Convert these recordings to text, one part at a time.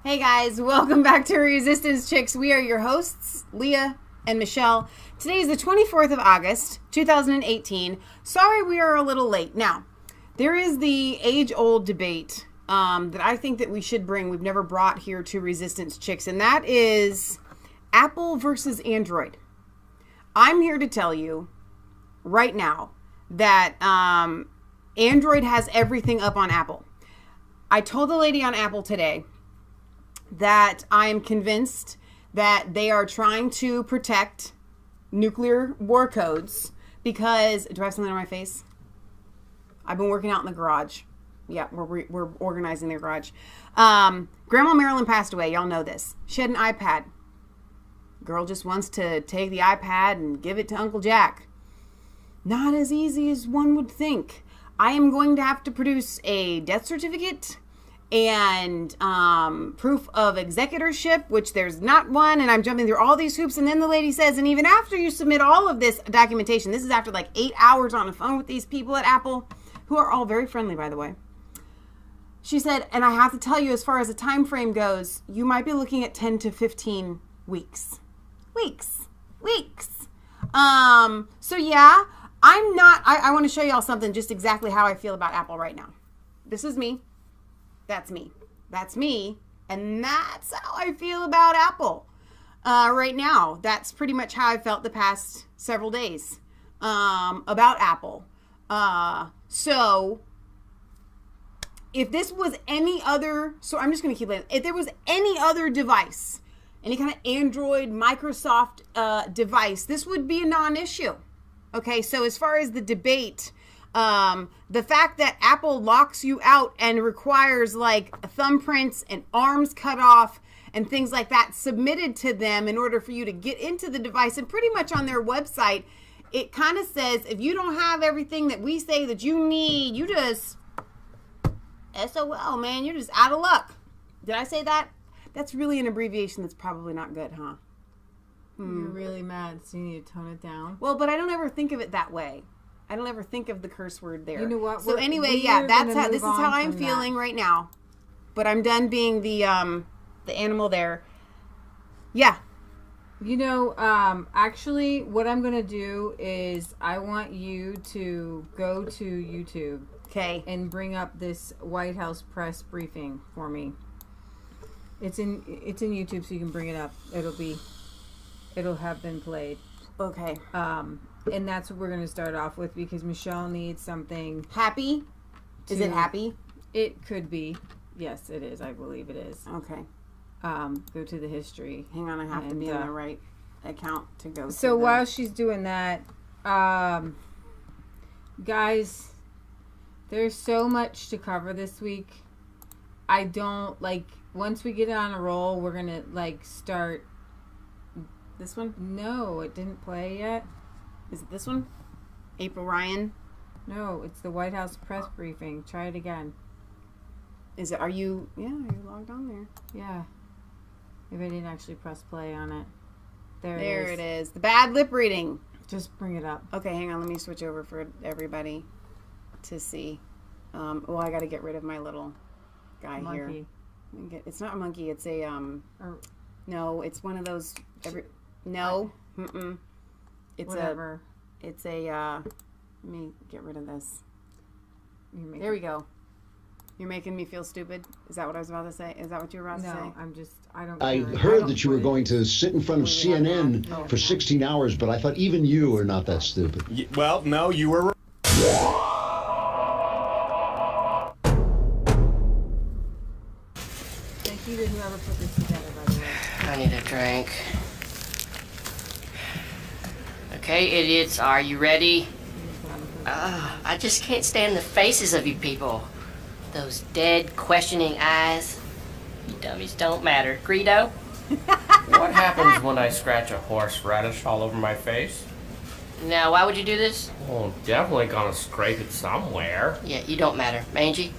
Hey guys, welcome back to Resistance Chicks. We are your hosts, Leah and Michelle. Today is the 24th of August, 2018. Sorry we are a little late. Now, there is the age-old debate that I think that we should bring. We've never brought here to Resistance Chicks, and that is Apple versus Android. I'm here to tell you right now that Android has everything up on Apple. I told the lady on Apple today that I am convinced that they are trying to protect nuclear war codes because... Do I have something on my face? I've been working out in the garage. Yeah, we're organizing the garage. Grandma Marilyn passed away. Y'all know this. She had an iPad. Girl just wants to take the iPad and give it to Uncle Jack. Not as easy as one would think. I am going to have to produce a death certificate and proof of executorship, which there's not one, and I'm jumping through all these hoops. And then the lady says, and even after you submit all of this documentation, this is after like 8 hours on the phone with these people at Apple, who are all very friendly, by the way. She said, and I have to tell you, as far as the time frame goes, you might be looking at 10 to 15 weeks. Weeks. So yeah, I want to show y'all something, just exactly how I feel about Apple right now. This is me. That's me. That's me. And that's how I feel about Apple right now. That's pretty much how I felt the past several days about Apple. So if this was any other, so I'm just going to keep it. If there was any other device, any kind of Android, Microsoft device, this would be a non-issue. Okay, so as far as the debate, the fact that Apple locks you out and requires like thumbprints and arms cut off and things like that submitted to them in order for you to get into the device, and pretty much on their website, it kind of says, if you don't have everything that we say that you need, you just SOL, man, you're just out of luck. Did I say that? That's really an abbreviation that's probably not good, huh? You're really mad, so you need to tone it down. Well, but I don't ever think of it that way. I don't ever think of the curse word there. You know what? So anyway, yeah, that's how. This is how I'm feeling right now. But I'm done being the animal there. Yeah. You know, actually, what I'm gonna do is I want you to go to YouTube, okay, and bring up this White House press briefing for me. It's in YouTube, so you can bring it up. It'll have been played. Okay. And that's what we're going to start off with because Michelle needs something. Happy? Is it happy? It could be. Yes, it is. I believe it is. Okay. Go to the history. Hang on, I have to be in the right account to go. So while she's doing that, guys, there's so much to cover this week. I don't, once we get on a roll, we're going to, start. This one? No, it didn't play yet. Is it this one? April Ryan? No, it's the White House press briefing. Try it again. Is it, are you logged on there? Yeah. Maybe I didn't actually press play on it. There it is. The bad lip reading. Just bring it up. Okay, hang on. Let me switch over for everybody to see. Well, I got to get rid of my little guy monkey. Here. It's not a monkey. It's a, no, it's one of those, no. It's whatever. Let me get rid of this. There we go. You're making me feel stupid? Is that what I was about to say? Is that what you were about to say? I heard that you were going to sit in front of CNN for 16 hours, but I thought even you are not that stupid. Well, no, you were... Thank you to whoever put this together, by the way. I need a drink. Okay, idiots, are you ready? I just can't stand the faces of you people. Those dead, questioning eyes. You dummies don't matter. Greedo? What happens when I scratch a horseradish all over my face? Now, why would you do this? Well, definitely gonna scrape it somewhere. Yeah, you don't matter. Mangy?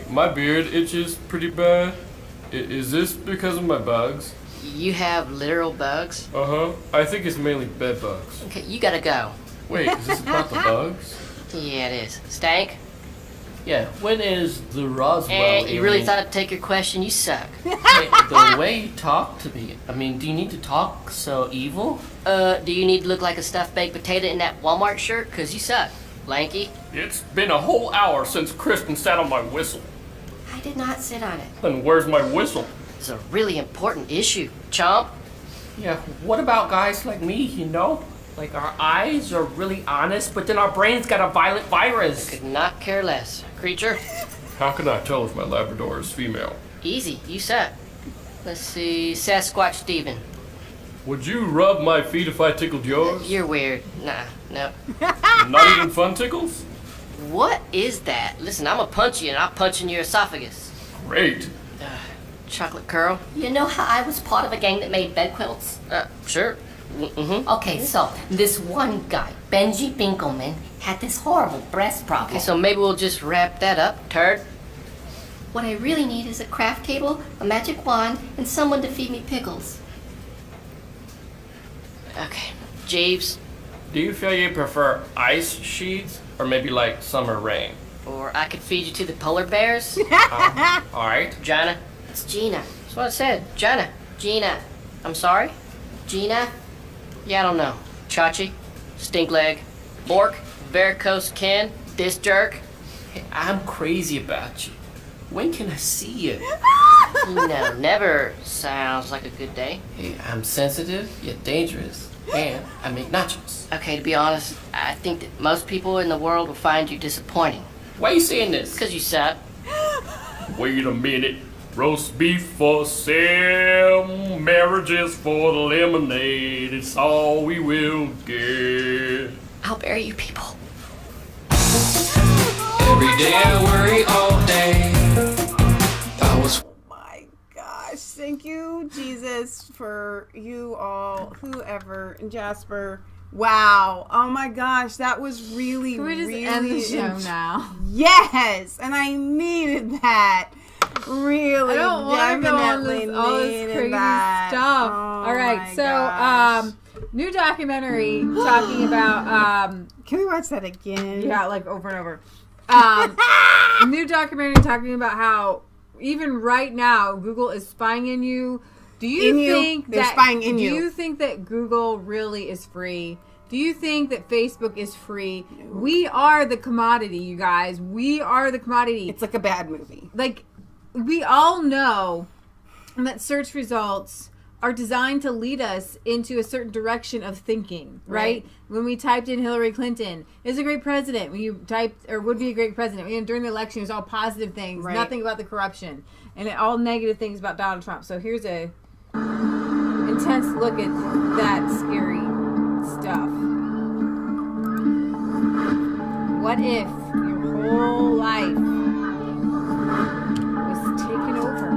My beard itches pretty bad. Is this because of my bugs? You have literal bugs? Uh-huh. I think it's mainly bed bugs. Okay, you gotta go. Wait, is this about the bugs? Yeah, it is. Stank? Yeah, when is the Roswell And you really alien- thought I'd take your question? You suck. Hey, the way you talk to me, I mean, do you need to talk so evil? Do you need to look like a stuffed baked potato in that Walmart shirt? 'Cause you suck. Lanky. It's been a whole hour since Kristen sat on my whistle. I did not sit on it. Then where's my whistle? It's a really important issue, chomp. Yeah, what about guys like me, you know? Like, our eyes are really honest, but then our brain's got a violent virus. Could not care less. Creature? How can I tell if my Labrador is female? Easy. You suck. Let's see. Sasquatch Steven. Would you rub my feet if I tickled yours? You're weird. Nah, no. Not even fun tickles? What is that? Listen, I'm gonna punch you and I'll punch in your esophagus. Great. Chocolate curl? You know how I was part of a gang that made bed quilts? Sure. Mm-hmm. Okay, so this one guy, Benji Binkelman, had this horrible breast problem. Okay, so maybe we'll just wrap that up, turd. What I really need is a craft table, a magic wand, and someone to feed me pickles. Okay. Jeeves, Do you feel you prefer ice sheets or maybe like summer rain? or I could feed you to the polar bears. Alright. Jana? It's Gina. That's what I said. Jana. Gina. I'm sorry? Gina? Yeah, I don't know. Chachi? Stink leg? Bork? Varicose Ken? This jerk? Hey, I'm crazy about you. When can I see you? No, never sounds like a good day. Hey, I'm sensitive yet dangerous, and I make nachos. Okay, to be honest, I think that most people in the world will find you disappointing. Why are you saying this? Because you suck. Wait a minute. Roast beef for sale, marriages for the lemonade. It's all we will get. I'll bury you people. Every day I worry all day. I was My gosh, thank you, Jesus, for you all, whoever, and Jasper. Wow. Oh my gosh, that was really, Can we just really end the show now? Yes, and I needed that. Really, I don't want to go on definitely all this needed crazy that. stuff. Oh All right, my so gosh. new documentary talking about Can we watch that again? yeah, like over and over. New documentary talking about how even right now Google is spying in you. Do you In you. think They're that spying in do you. you think that Google really is free? Do you think that Facebook is free? We are the commodity, you guys. We are the commodity. It's like a bad movie. Like, we all know that search results are designed to lead us into a certain direction of thinking, right? When we typed in Hillary Clinton is a great president, when you typed, or would be a great president, during the election, it was all positive things, Right. nothing about the corruption, and all negative things about Donald Trump. So here's a intense look at that scary stuff. What if your whole life was taken over,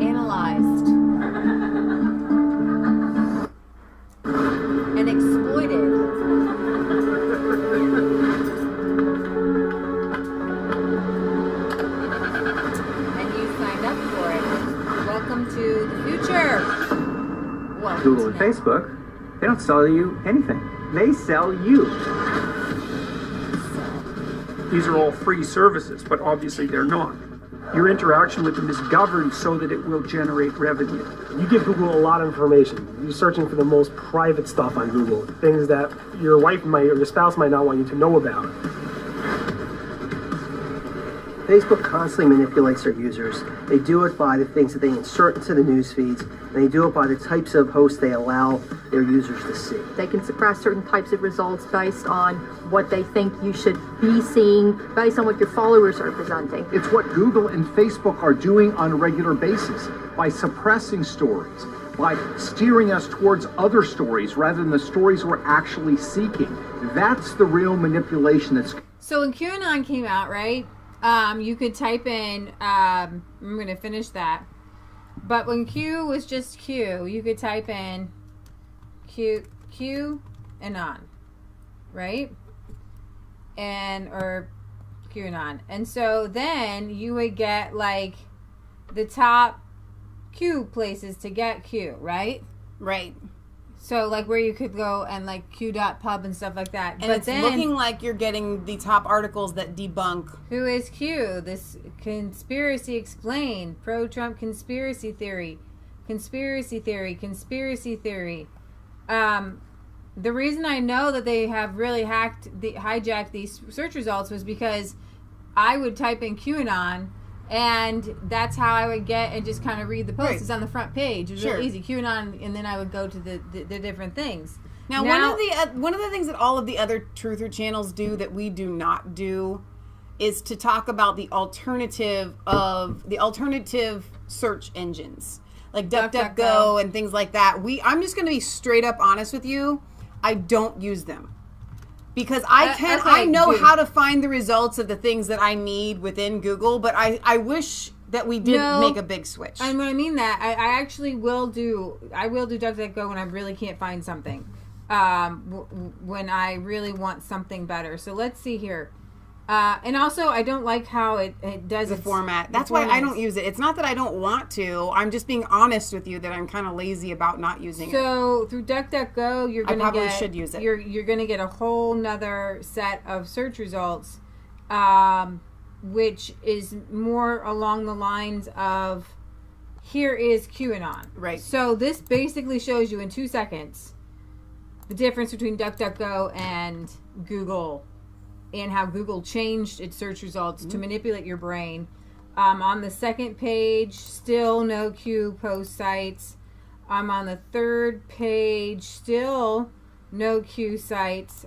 analyzed, and exploited? And you signed up for it. Welcome to the future. Welcome Google to and now. Facebook, they don't sell you anything. They sell you. These are all free services, but obviously they're not. Your interaction with them is governed so that it will generate revenue. You give Google a lot of information. You're searching for the most private stuff on Google, things that your wife might or your spouse might not want you to know about. Facebook constantly manipulates their users. They do it by the things that they insert into the news feeds, and they do it by the types of hosts they allow their users to see. They can suppress certain types of results based on what they think you should be seeing, based on what your followers are presenting. It's what Google and Facebook are doing on a regular basis by suppressing stories, by steering us towards other stories rather than the stories we're actually seeking. That's the real manipulation that's... So when QAnon came out, right? You could type in, I'm going to finish that. But when Q was just Q, you could type in Q and on, right? Or QAnon. And so then you would get like the top Q places to get Q, right? Right. So, like, where you could go and, like, Q.pub and stuff like that. And but it's then, looking like you're getting the top articles that debunk. Who is Q? This conspiracy explained. Pro-Trump conspiracy theory. Conspiracy theory. Conspiracy theory. The reason I know that they have really hijacked these search results was because I would type in QAnon, and that's how I would get and just kind of read the post. Right. It's on the front page. It was Sure. really easy. QAnon, and then I would go to the different things. Now, one of the things that all of the other truther channels do that we do not do is to talk about the alternative search engines like DuckDuckGo and things like that. I'm just going to be straight up honest with you. I don't use them. Because I know how to find the results of the things that I need within Google, but I wish that we did make a big switch. And when I mean that, I actually will do DuckDuckGo when I really can't find something. When I really want something better. So let's see here. And also, I don't like how it does the format. That's why I don't use it. It's not that I don't want to. I'm just being honest with you that I'm kind of lazy about not using it. So through DuckDuckGo, I probably should use it. You're going to get a whole nother set of search results, which is more along the lines of, here is QAnon. Right. So this basically shows you in 2 seconds the difference between DuckDuckGo and Google, and how Google changed its search results to manipulate your brain. On the second page, still no Q post sites. On the third page, still no Q sites.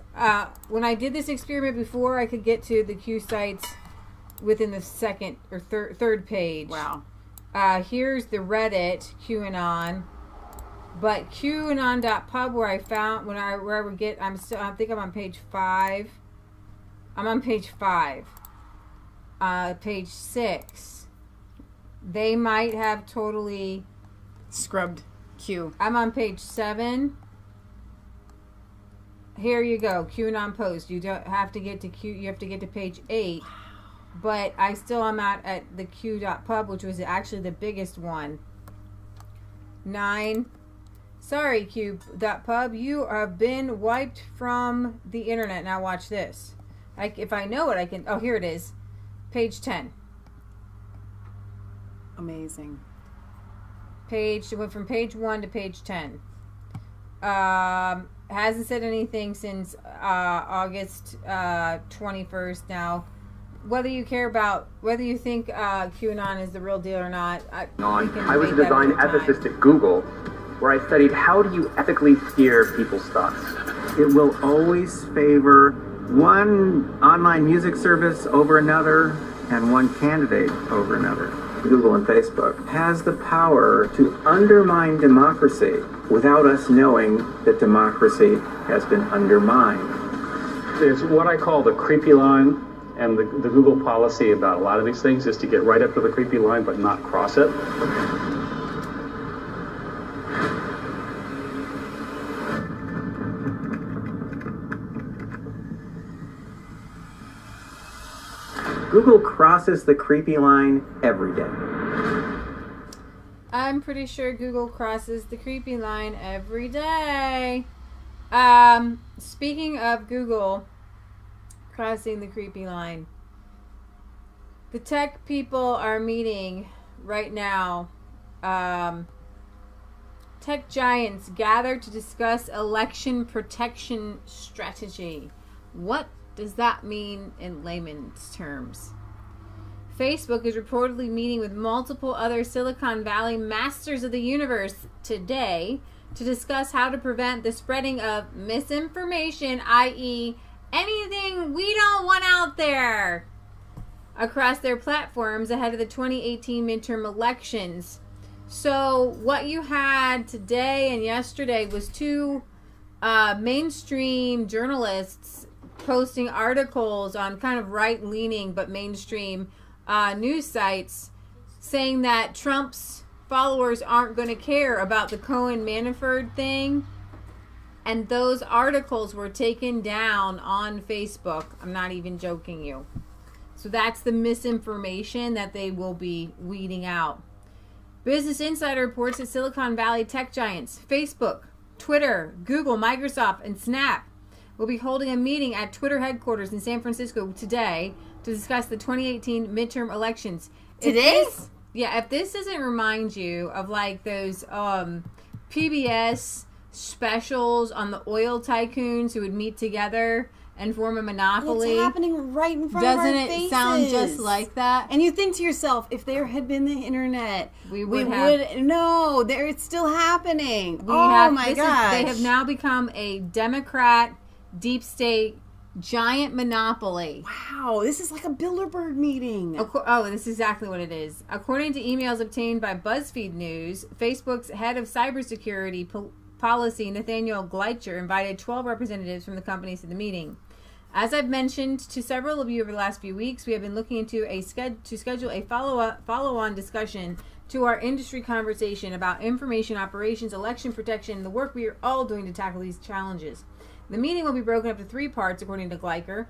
When I did this experiment before, I could get to the Q sites within the second or third page. Wow. Here's the Reddit QAnon. But QAnon.pub, where I would get, I think I'm on page 5. I'm on page 5. Page 6. They might have totally scrubbed Q. I'm on page 7. Here you go. QAnon post. You don't have to get to Q. You have to get to page 8. But I still am out at the Q.pub, which was actually the biggest one. 9. Sorry, Q.pub. You have been wiped from the internet. Now watch this. If I know it, I can... Oh, here it is. Page 10. Amazing. It went from page 1 to page 10. Hasn't said anything since August 21st now. Whether you think QAnon is the real deal or not... I was a design ethicist at Google, where I studied how do you ethically steer people's thoughts. It will always favor one online music service over another and one candidate over another. Google and Facebook has the power to undermine democracy without us knowing that democracy has been undermined. It's what I call the creepy line, and the Google policy about a lot of these things is to get right up to the creepy line but not cross it. Google crosses the creepy line every day. I'm pretty sure Google crosses the creepy line every day. Speaking of Google crossing the creepy line, the tech people are meeting right now. Tech giants gather to discuss election protection strategy. What does that mean in layman's terms? Facebook is reportedly meeting with multiple other Silicon Valley masters of the universe today to discuss how to prevent the spreading of misinformation, i.e., anything we don't want out there, across their platforms ahead of the 2018 midterm elections. So what you had today and yesterday was two mainstream journalists posting articles on kind of right-leaning but mainstream news sites saying that Trump's followers aren't going to care about the Cohen Manafort thing, and those articles were taken down on Facebook. I'm not even joking you. So that's the misinformation that they will be weeding out. Business Insider reports that Silicon Valley tech giants Facebook, Twitter, Google, Microsoft, and Snap will be holding a meeting at Twitter headquarters in San Francisco today to discuss the 2018 midterm elections. Today? If this doesn't remind you of like those PBS specials on the oil tycoons who would meet together and form a monopoly. It's happening right in front of our faces. Doesn't it sound just like that? And you think to yourself, if there had been the internet, we would have. No, it's still happening. They have now become a Democrat, deep state, giant monopoly. Wow, this is like a Bilderberg meeting. This is exactly what it is. According to emails obtained by BuzzFeed News, Facebook's head of cybersecurity policy, Nathaniel Gleitcher, invited 12 representatives from the companies to the meeting. As I've mentioned to several of you over the last few weeks, we have been looking into to schedule a follow-on discussion to our industry conversation about information operations, election protection, and the work we are all doing to tackle these challenges. The meeting will be broken up to 3 parts, according to Gleicher.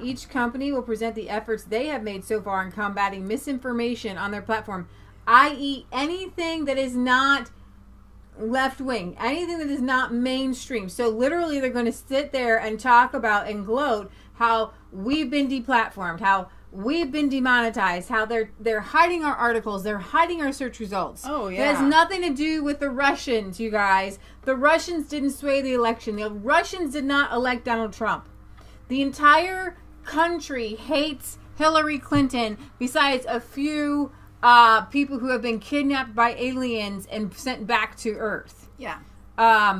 Each company will present the efforts they have made so far in combating misinformation on their platform, i.e. anything that is not left-wing, anything that is not mainstream. So literally they're going to sit there and talk about and gloat how we've been deplatformed, how we've been demonetized, how they're hiding our articles, they're hiding our search results. Oh, yeah. It has nothing to do with the Russians, you guys. The Russians didn't sway the election. The Russians did not elect Donald Trump. The entire country hates Hillary Clinton, besides a few people who have been kidnapped by aliens and sent back to Earth. Yeah.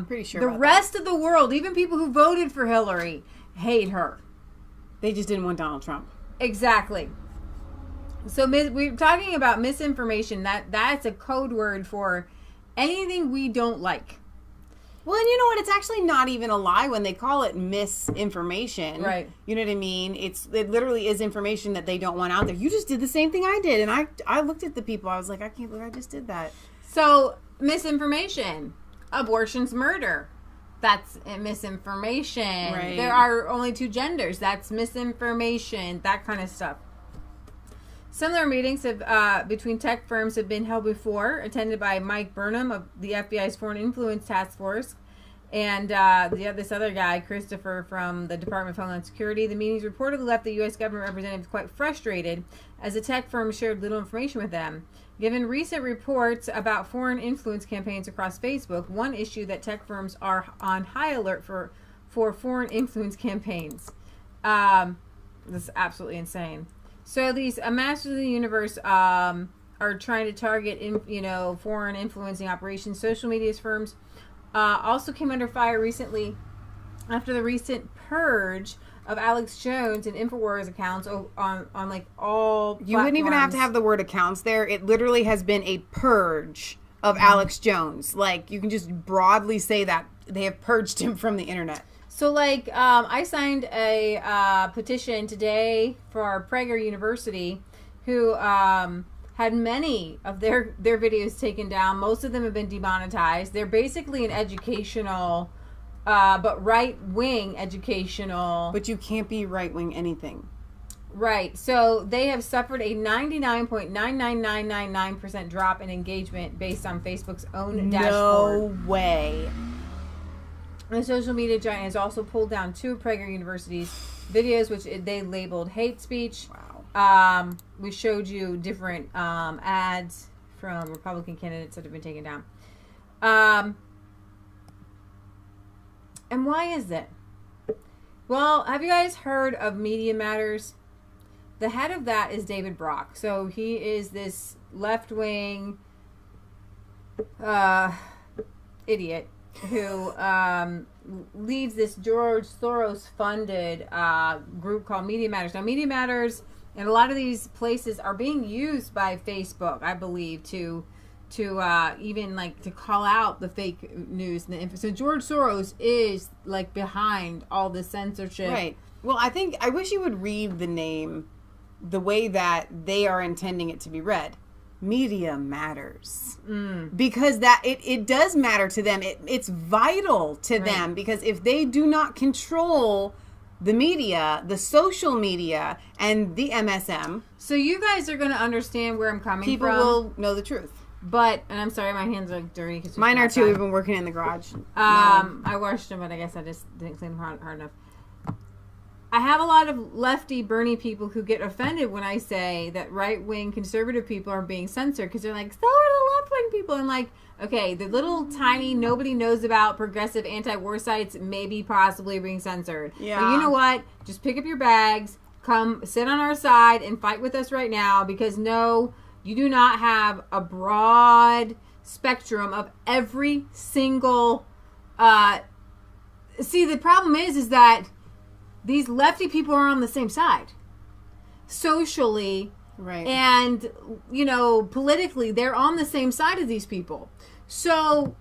Pretty sure the rest of the world, even people who voted for Hillary, hate her. They just didn't want Donald Trump. Exactly. So we're talking about misinformation. That's a code word for anything we don't like. Well, and you know what? It's actually not even a lie when they call it misinformation. Right. You know what I mean? It literally is information that they don't want out there. You just did the same thing I did. And I looked at the people. I was like, I can't believe I just did that. So, misinformation. Abortion's murder. That's misinformation. Right. There are only 2 genders. That's misinformation. That kind of stuff. Similar meetings between tech firms have been held before, attended by Mike Burnham of the FBI's Foreign Influence Task Force and this other guy, Christopher, from the Department of Homeland Security. The meetings reportedly left the U.S. government representatives quite frustrated as the tech firms shared little information with them. Given recent reports about foreign influence campaigns across Facebook, one issue that tech firms are on high alert for foreign influence campaigns. This is absolutely insane. So these Masters of the Universe are trying to target, foreign influencing operations. Social media firms also came under fire recently after the recent purge of Alex Jones and InfoWars accounts on like all platforms. You wouldn't even have to have the word accounts there. It literally has been a purge of Alex Jones. Like, you can just broadly say that they have purged him from the internet. So, like, I signed a petition today for Prager University, who had many of their videos taken down. Most of them have been demonetized. They're basically an educational, but right-wing educational. But you can't be right-wing anything. Right. So, they have suffered a 99.99999% drop in engagement based on Facebook's own dashboard. No way. The social media giant has also pulled down 2 of Prager University's videos, which they labeled hate speech. Wow. We showed you different ads from Republican candidates that have been taken down. And why is it? Well, have you guys heard of Media Matters? The head of that is David Brock. So he is this left-wing idiot who leads this George Soros-funded group called Media Matters. Now, Media Matters and a lot of these places are being used by Facebook, I believe, to even like to call out the fake news and the info. So George Soros is like behind all the censorship. Right. Well, I wish you would read the name the way that they are intending it to be read. Media Matters. Because that it does matter to them. It's vital to them, because if they do not control the media, the social media, and the MSM, so you guys are going to understand where I'm coming from. People will know the truth. But, and I'm sorry, my hands are dirty. Cause mine are too. We've been working in the garage. I washed them, but I guess I just didn't clean them hard enough. I have a lot of lefty Bernie people who get offended when I say that right-wing conservative people are being censored because they're like, so are the left-wing people. And like, okay, the little tiny nobody knows about progressive anti-war sites maybe possibly being censored. Yeah. But you know what? Just pick up your bags, come sit on our side and fight with us right now because no, you do not have a broad spectrum of every single... See, the problem is that these lefty people are on the same side. Socially, right, and, you know, politically, they're on the same side of these people. So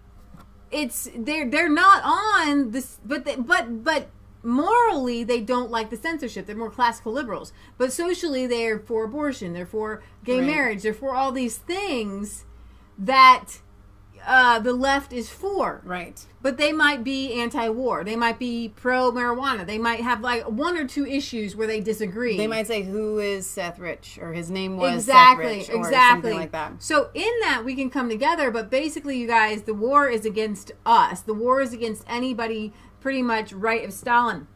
it's they're not on this, but morally they don't like the censorship. They're more classical liberals. But socially they're for abortion, they're for gay marriage, they're for all these things that the left is for. Right. But they might be anti-war. They might be pro-marijuana. They might have like one or two issues where they disagree. They might say, who is Seth Rich? Or his name was exactly, Seth Rich. Or exactly. something like that. So in that, we can come together. But basically, you guys, the war is against us. The war is against anybody pretty much right of Stalin.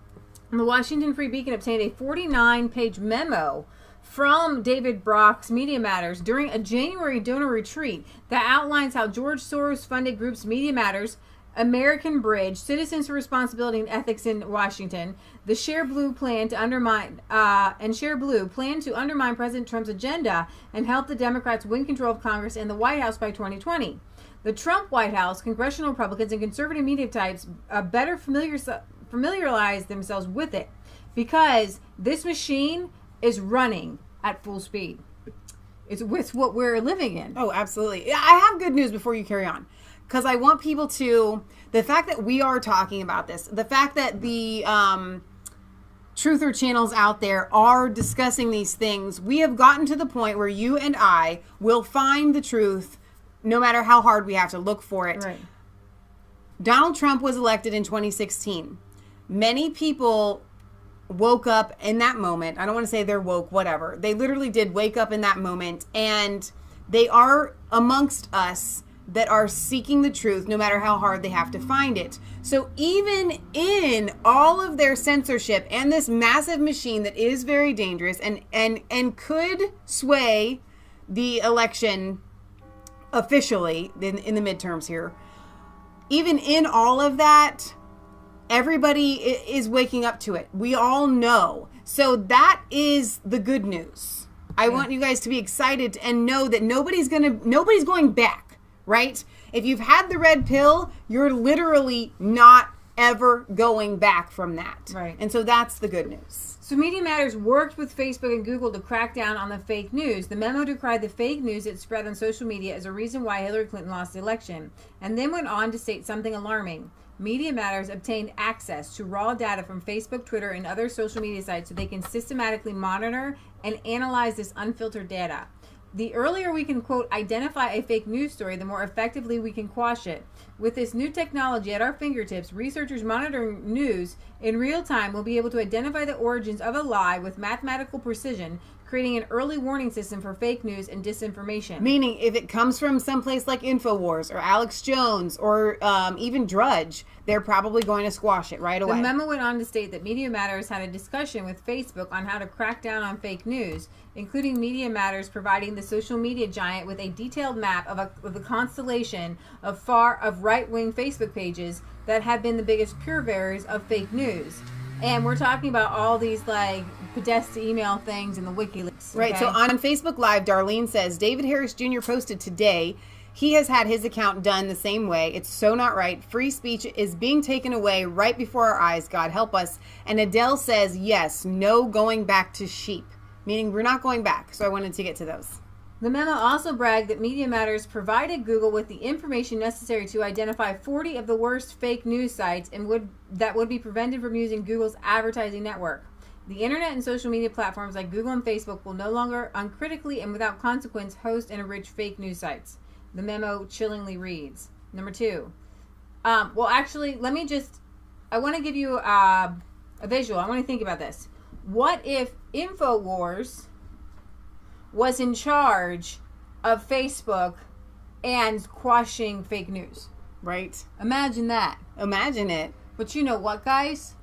And the Washington Free Beacon obtained a 49-page memo from David Brock's Media Matters during a January donor retreat that outlines how George Soros-funded groups Media Matters, American Bridge, Citizens for Responsibility and Ethics in Washington, the Share Blue plan to undermine President Trump's agenda and help the Democrats win control of Congress and the White House by 2020. The Trump White House, congressional Republicans, and conservative media types better familiarize themselves with it because this machine is running at full speed. It's with what we're living in. Oh, absolutely. I have good news before you carry on. Because I want people to, the fact that we are talking about this, the fact that the truther channels out there are discussing these things, we have gotten to the point where you and I will find the truth no matter how hard we have to look for it. Right. Donald Trump was elected in 2016. Many people woke up in that moment. I don't want to say they're woke, whatever. They literally did wake up in that moment, and they are amongst us that are seeking the truth no matter how hard they have to find it. So even in all of their censorship and this massive machine that is very dangerous and could sway the election officially in the midterms here, even in all of that, everybody is waking up to it. We all know. So that is the good news. I want you guys to be excited and know that nobody's going back, right? If you've had the red pill, you're literally not ever going back from that. Right. And so that's the good news. So Media Matters worked with Facebook and Google to crack down on the fake news. The memo decried the fake news it spread on social media as a reason why Hillary Clinton lost the election, and then went on to state something alarming. Media Matters obtained access to raw data from Facebook, Twitter, and other social media sites so they can systematically monitor and analyze this unfiltered data. The earlier we can, quote, identify a fake news story, the more effectively we can quash it. With this new technology at our fingertips, researchers monitoring news in real time will be able to identify the origins of a lie with mathematical precision, creating an early warning system for fake news and disinformation. Meaning, if it comes from someplace like InfoWars or Alex Jones or even Drudge, they're probably going to squash it right away. The memo went on to state that Media Matters had a discussion with Facebook on how to crack down on fake news, including Media Matters providing the social media giant with a detailed map of the constellation of right-wing Facebook pages that have been the biggest purveyors of fake news. And we're talking about all these like Podesta email things and the WikiLeaks. Right. Okay? So on Facebook Live, Darlene says, David Harris Jr. posted today, he has had his account done the same way. It's so not right. Free speech is being taken away right before our eyes. God help us. And Adele says, yes, no going back to sheep. Meaning we're not going back. So I wanted to get to those. The memo also bragged that Media Matters provided Google with the information necessary to identify 40 of the worst fake news sites and that would be prevented from using Google's advertising network. The internet and social media platforms like Google and Facebook will no longer uncritically and without consequence host and enrich fake news sites. The memo chillingly reads. Number 2. Well, actually, I want to give you a visual. I want to think about this. What if InfoWars was in charge of Facebook and quashing fake news. Right. Imagine that. Imagine it. But you know what, guys?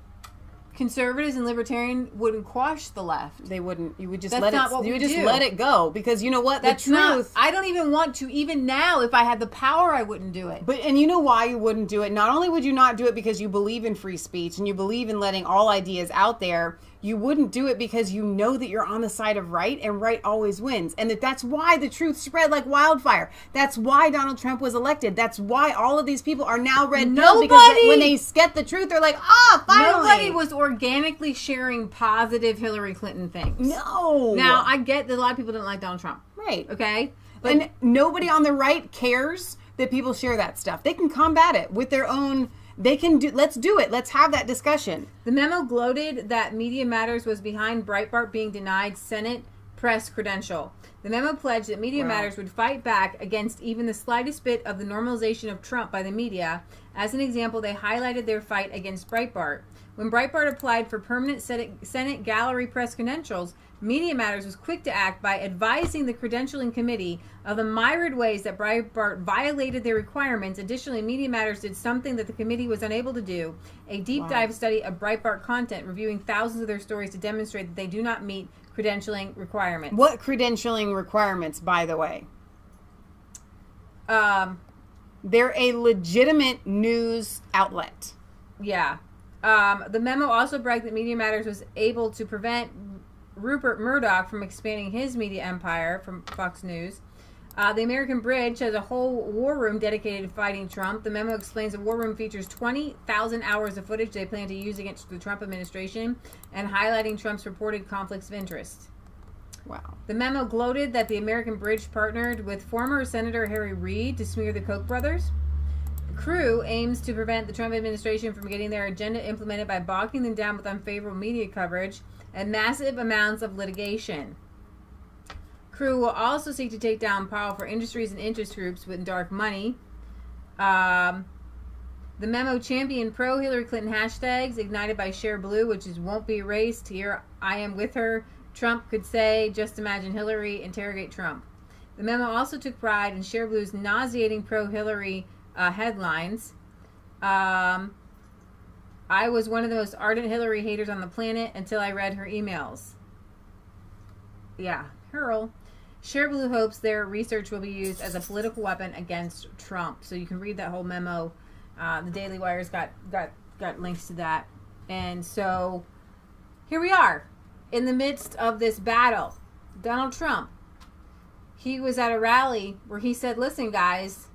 Conservatives and libertarian wouldn't quash the left. They wouldn't. You would just That's let not it. what You we would just do. let it go because you know what? That's the truth. I don't even want to. Even now, if I had the power, I wouldn't do it. And you know why you wouldn't do it? Not only would you not do it because you believe in free speech and you believe in letting all ideas out there, you wouldn't do it because you know that you're on the side of right and right always wins. And that's why the truth spread like wildfire. That's why Donald Trump was elected. That's why all of these people are now red pilled because when they get the truth, they're like, finally. Nobody was organically sharing positive Hillary Clinton things. No. Now, I get that a lot of people don't like Donald Trump. Right. Okay? And nobody on the right cares that people share that stuff. They can combat it with their own... let's do it. Let's have that discussion. The memo gloated that Media Matters was behind Breitbart being denied Senate press credential. The memo pledged that Media Matters would fight back against even the slightest bit of the normalization of Trump by the media. As an example, they highlighted their fight against Breitbart. When Breitbart applied for permanent Senate gallery press credentials, Media Matters was quick to act by advising the credentialing committee of the myriad ways that Breitbart violated their requirements. Additionally, Media Matters did something that the committee was unable to do, a deep dive study of Breitbart content, reviewing thousands of their stories to demonstrate that they do not meet credentialing requirements. What credentialing requirements, by the way? They're a legitimate news outlet. Yeah. The memo also bragged that Media Matters was able to prevent Rupert Murdoch from expanding his media empire from Fox News. The American Bridge has a whole war room dedicated to fighting Trump. The memo explains the war room features 20,000 hours of footage they plan to use against the Trump administration and highlighting Trump's reported conflicts of interest. Wow. The memo gloated that the American Bridge partnered with former Senator Harry Reid to smear the Koch brothers. The crew aims to prevent the Trump administration from getting their agenda implemented by bogging them down with unfavorable media coverage and massive amounts of litigation. Crew will also seek to take down powerful industries and interest groups with dark money. The memo championed pro-Hillary Clinton hashtags ignited by Share Blue, which is won't be erased. Here I am with her. Trump could say, just imagine Hillary, interrogate Trump. The memo also took pride in Share Blue's nauseating pro-Hillary headlines. I was one of the most ardent Hillary haters on the planet until I read her emails. Yeah, Hurl. Share Blue hopes their research will be used as a political weapon against Trump. So you can read that whole memo. The Daily Wire's got links to that. And so here we are in the midst of this battle. Donald Trump, he was at a rally where he said, listen, guys,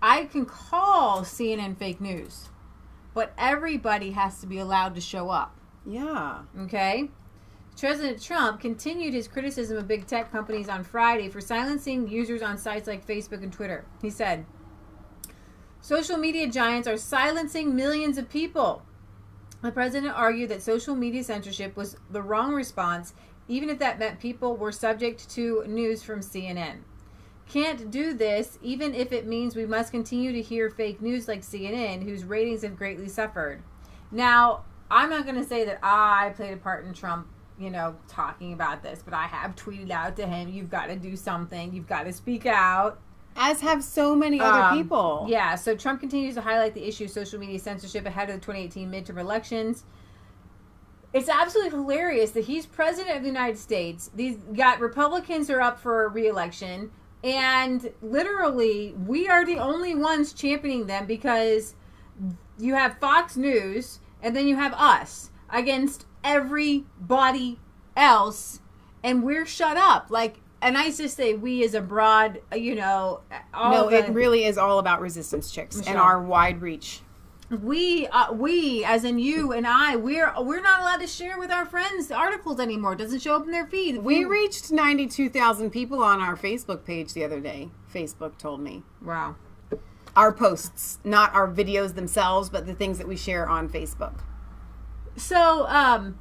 I can call CNN fake news, but everybody has to be allowed to show up. Yeah. Okay? President Trump continued his criticism of big tech companies on Friday for silencing users on sites like Facebook and Twitter. He said, social media giants are silencing millions of people. The president argued that social media censorship was the wrong response, even if that meant people were subject to news from CNN. Can't do this, even if it means we must continue to hear fake news like CNN, whose ratings have greatly suffered. Now, I'm not going to say that I played a part in Trump, talking about this, but I have tweeted out to him, you've got to do something, you've got to speak out. As have so many other people. Yeah, so Trump continues to highlight the issue of social media censorship ahead of the 2018 midterm elections. It's absolutely hilarious that he's president of the United States. These got Republicans are up for re-election, and literally we are the only ones championing them because you have Fox News and then you have us against everybody else, and we're shut up. And I just say we as a broad, it really is all about resistance chicks and our wide reach. We, as in you and I, we're not allowed to share with our friends articles anymore. It doesn't show up in their feed. We reached 92,000 people on our Facebook page the other day. Facebook told me. Wow. Our posts, not our videos themselves, but the things that we share on Facebook. So, I'm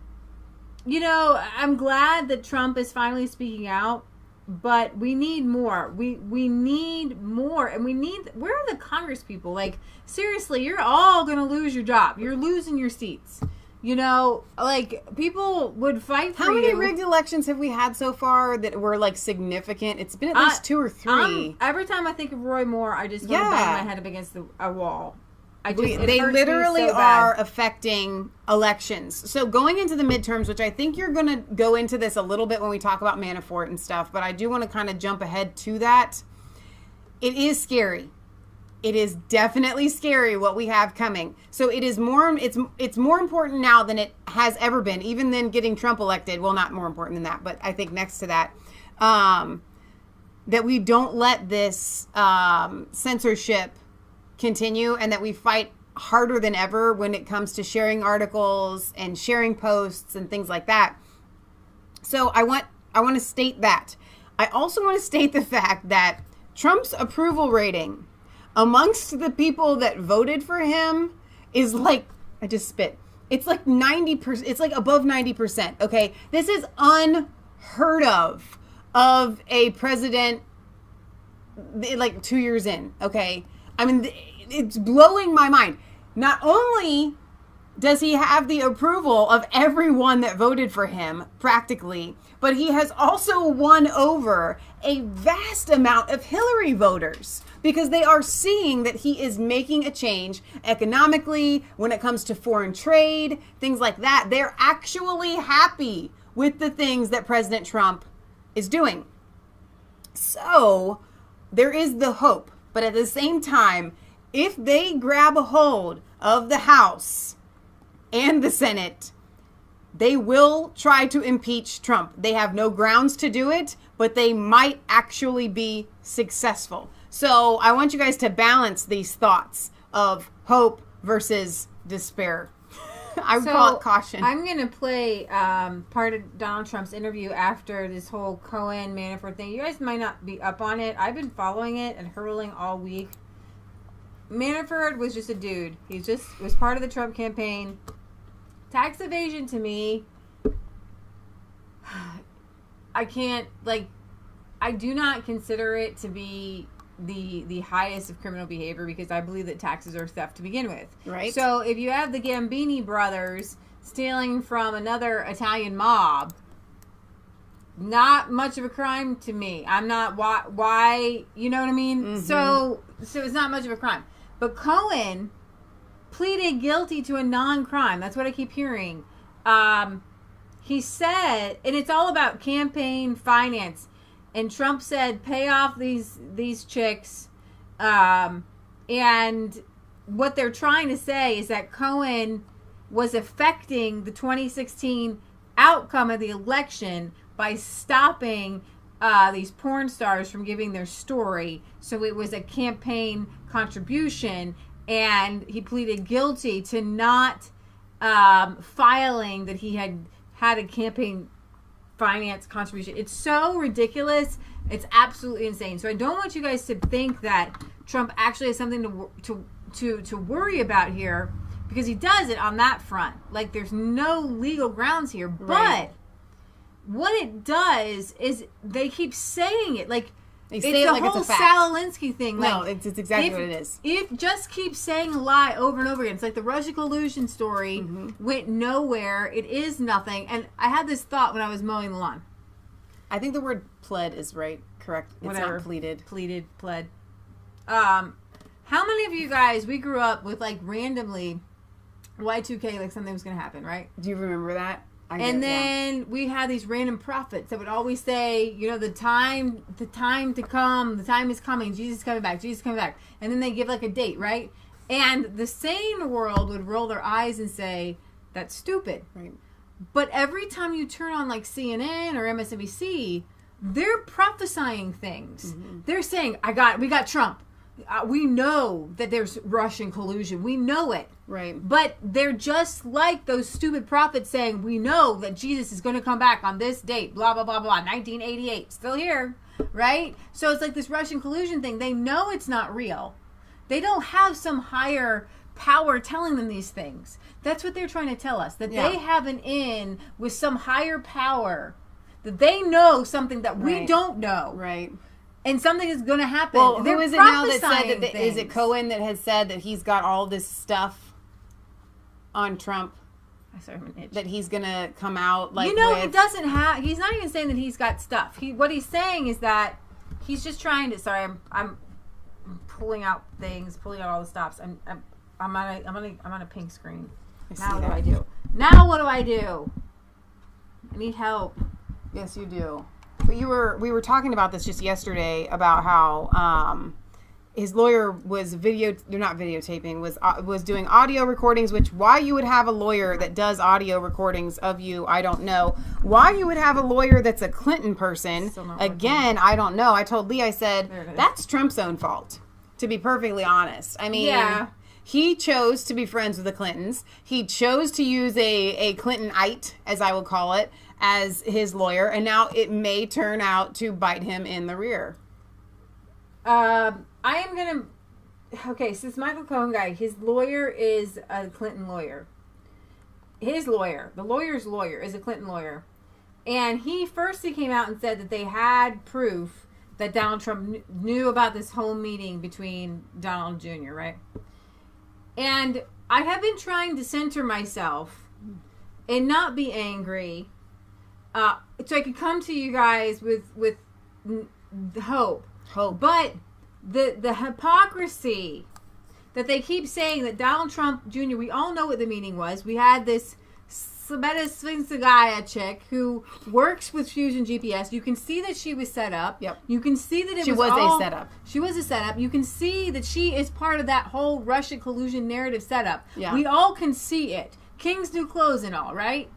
glad that Trump is finally speaking out. But we need more. We need more. And where are the Congress people? Seriously, you're all going to lose your job. You're losing your seats. You know, like, people would fight for you. How many rigged elections have we had so far that were, like, significant? It's been at least 2 or 3. Every time I think of Roy Moore, I just want to bang my head up against a wall. They literally are affecting elections. So going into the midterms, which I think you're going to go into this a little bit when we talk about Manafort and stuff, but I do want to kind of jump ahead to that. It is scary. It is definitely scary what we have coming. So it is more. It's more important now than it has ever been. Even than getting Trump elected. Well, not more important than that, but I think next to that, that we don't let this censorship continue, and that we fight harder than ever when it comes to sharing articles and sharing posts and things like that. So I want to state that. I also want to state the fact that Trump's approval rating amongst the people that voted for him is like, I just spit. It's like 90%. It's like above 90%. Okay. This is unheard of a president like 2 years in. Okay. I mean, it's blowing my mind. Not only does he have the approval of everyone that voted for him, practically, but he has also won over a vast amount of Hillary voters because they are seeing that he is making a change economically when it comes to foreign trade, things like that. They're actually happy with the things that President Trump is doing. So there is the hope. But at the same time, if they grab a hold of the House and the Senate, they will try to impeach Trump. They have no grounds to do it, but they might actually be successful. So I want you guys to balance these thoughts of hope versus despair. I would call it caution. I'm going to play part of Donald Trump's interview after this whole Cohen Manafort thing. You guys might not be up on it. I've been following it and hurling all week. Manafort was just a dude. He just was part of the Trump campaign. Tax evasion to me, I can't, like, I do not consider it to be the highest of criminal behavior because I believe that taxes are theft to begin with. Right. So if you have the Gambini brothers stealing from another Italian mob, not much of a crime to me. I'm not, why you know what I mean? Mm-hmm. So it's not much of a crime. But Cohen pleaded guilty to a non-crime. That's what I keep hearing. He said, and it's all about campaign finance. And Trump said, pay off these chicks. And what they're trying to say is that Cohen was affecting the 2016 outcome of the election by stopping these porn stars from giving their story. So it was a campaign contribution. And he pleaded guilty to not filing that he had a campaign finance contribution. It's so ridiculous. It's absolutely insane. So I don't want you guys to think that Trump actually has something to worry about here, because he does it on that front. Like, there's no legal grounds here. Right. But what it does is they keep saying it. Like, they say it like it's a fact. Sal Alinsky thing. No, like, it's exactly what it is. If just keep saying a lie over and over again. It's like the Russia collusion story went nowhere. It is nothing. And I had this thought when I was mowing the lawn. I think the word pled is correct. It's Whatever. not pleaded. Pled. How many of you guys, we grew up with, like, randomly Y2K, like something was going to happen, right? Do you remember that? And then we had these random prophets that would always say, you know, the time to come, the time is coming, Jesus is coming back. And then they give like a date, right? And the sane world would roll their eyes and say, that's stupid. Right. But every time you turn on like CNN or MSNBC, they're prophesying things. Mm-hmm. They're saying, we got Trump. We know that there's Russian collusion. We know it. Right. But they're just like those stupid prophets saying, we know that Jesus is going to come back on this date, blah, blah, blah, blah, 1988. Still here, right? So it's like this Russian collusion thing. They know it's not real. They don't have some higher power telling them these things. That's what they're trying to tell us, that they have an in with some higher power, that they know something that we don't know. Right. And something is going to happen. Well, who is it now that said that? Is it Cohen that has said that he's got all this stuff on Trump? that he's gonna come out like. He doesn't have. He's not even saying that he's got stuff. What he's saying is that he's just trying to. Sorry, I'm pulling out things, pulling out all the stops. I'm on a pink screen. Now what do I do? Now what do I do? I need help. Yes, you do. But we were talking about this just yesterday about how his lawyer was was doing audio recordings, which why you would have a lawyer that does audio recordings of you, I don't know. Why you would have a lawyer that's a Clinton person, again, I don't know. I told Lee, I said, that's Trump's own fault, to be perfectly honest. I mean, he chose to be friends with the Clintons. He chose to use a Clintonite, as I would call it, as his lawyer, and now it may turn out to bite him in the rear. I am going to... Okay, so this Michael Cohen guy, his lawyer is a Clinton lawyer. His lawyer, the lawyer's lawyer, is a Clinton lawyer. And he came out and said that they had proof that Donald Trump knew about this whole meeting between Donald Jr., right? And I have been trying to center myself and not be angry, so I could come to you guys with hope. But the hypocrisy that they keep saying that Donald Trump Jr., we all know what the meeting was. We had this Sabetta Svinsagaya chick who works with Fusion GPS. You can see that she was set up. Yep. You can see that she was a setup. She was a setup. You can see that she is part of that whole Russia collusion narrative setup. Yeah. We all can see it. King's new clothes and all, right?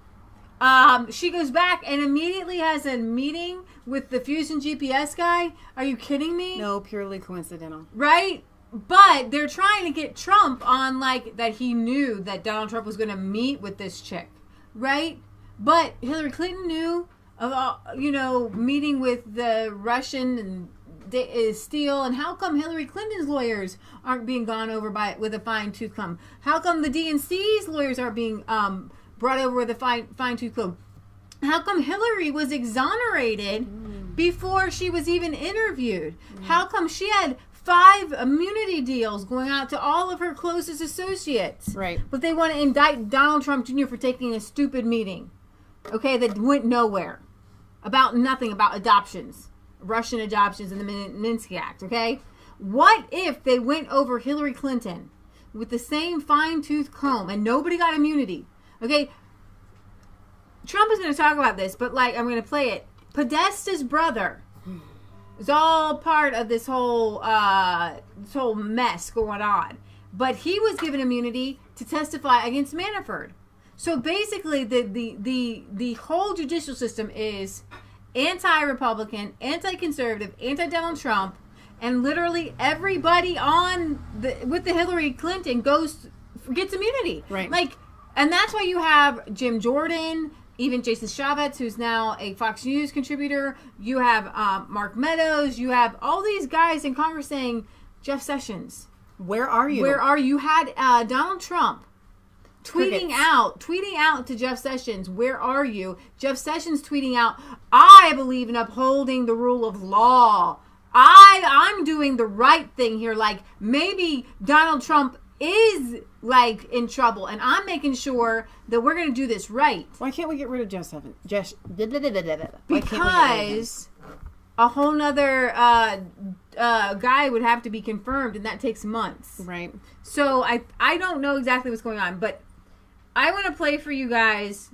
She goes back and immediately has a meeting with the Fusion GPS guy. Are you kidding me? No, purely coincidental. Right? But they're trying to get Trump on, like, that he knew that Donald Trump was going to meet with this chick. Right? But Hillary Clinton knew of, meeting with the Russian and Steele. And how come Hillary Clinton's lawyers aren't being gone over with a fine-tooth comb? How come the DNC's lawyers aren't being brought over with a fine-tooth comb? How come Hillary was exonerated before she was even interviewed? How come she had 5 immunity deals going out to all of her closest associates? Right. But they want to indict Donald Trump Jr. for taking a stupid meeting, okay, that went nowhere. About nothing, about adoptions. Russian adoptions in the Minsky Act, okay? What if they went over Hillary Clinton with the same fine-tooth comb and nobody got immunity? Okay, Trump is going to talk about this, but I'm going to play it. Podesta's brother is all part of this whole mess going on, but he was given immunity to testify against Manafort. So basically, the whole judicial system is anti-Republican, anti-conservative, anti-Donald Trump, and literally everybody with the Hillary Clinton gets immunity. Right. And that's why you have Jim Jordan, even Jason Chaffetz, who's now a Fox News contributor. You have Mark Meadows. You have all these guys in Congress saying, Jeff Sessions, where are you? Where are you? You had Donald Trump tweeting out to Jeff Sessions, where are you? Jeff Sessions tweeting out, I believe in upholding the rule of law. I'm doing the right thing here. Maybe Donald Trump is in trouble, and I'm making sure that we're going to do this right. Why can't we get rid of Jeff Sessions? Because a whole nother guy would have to be confirmed, and that takes months. Right. So I don't know exactly what's going on, but I want to play for you guys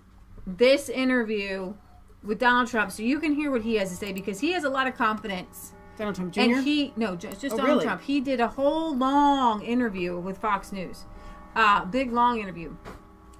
this interview with Donald Trump so you can hear what he has to say, because he has a lot of confidence. Donald Trump Jr.? And just Donald Trump. He did a whole long interview with Fox News. Big, long interview.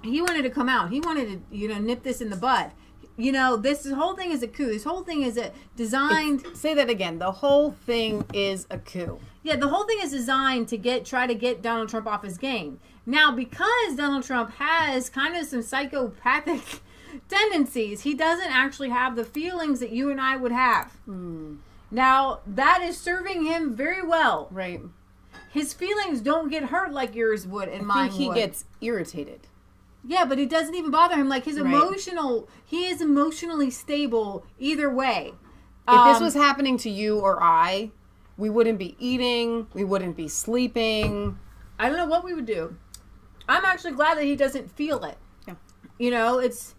He wanted to come out. He wanted to, nip this in the bud. This whole thing is a coup. This whole thing is designed... Say that again. The whole thing is a coup. Yeah, the whole thing is designed to try to get Donald Trump off his game. Now, because Donald Trump has kind of some psychopathic tendencies, he doesn't actually have the feelings that you and I would have. Now, that is serving him very well. Right. His feelings don't get hurt like yours would and mine would. I think he gets irritated. Yeah, but it doesn't even bother him. He is emotionally stable either way. If this was happening to you or I, we wouldn't be eating, we wouldn't be sleeping. I don't know what we would do. I'm actually glad that he doesn't feel it. Yeah. You know, it's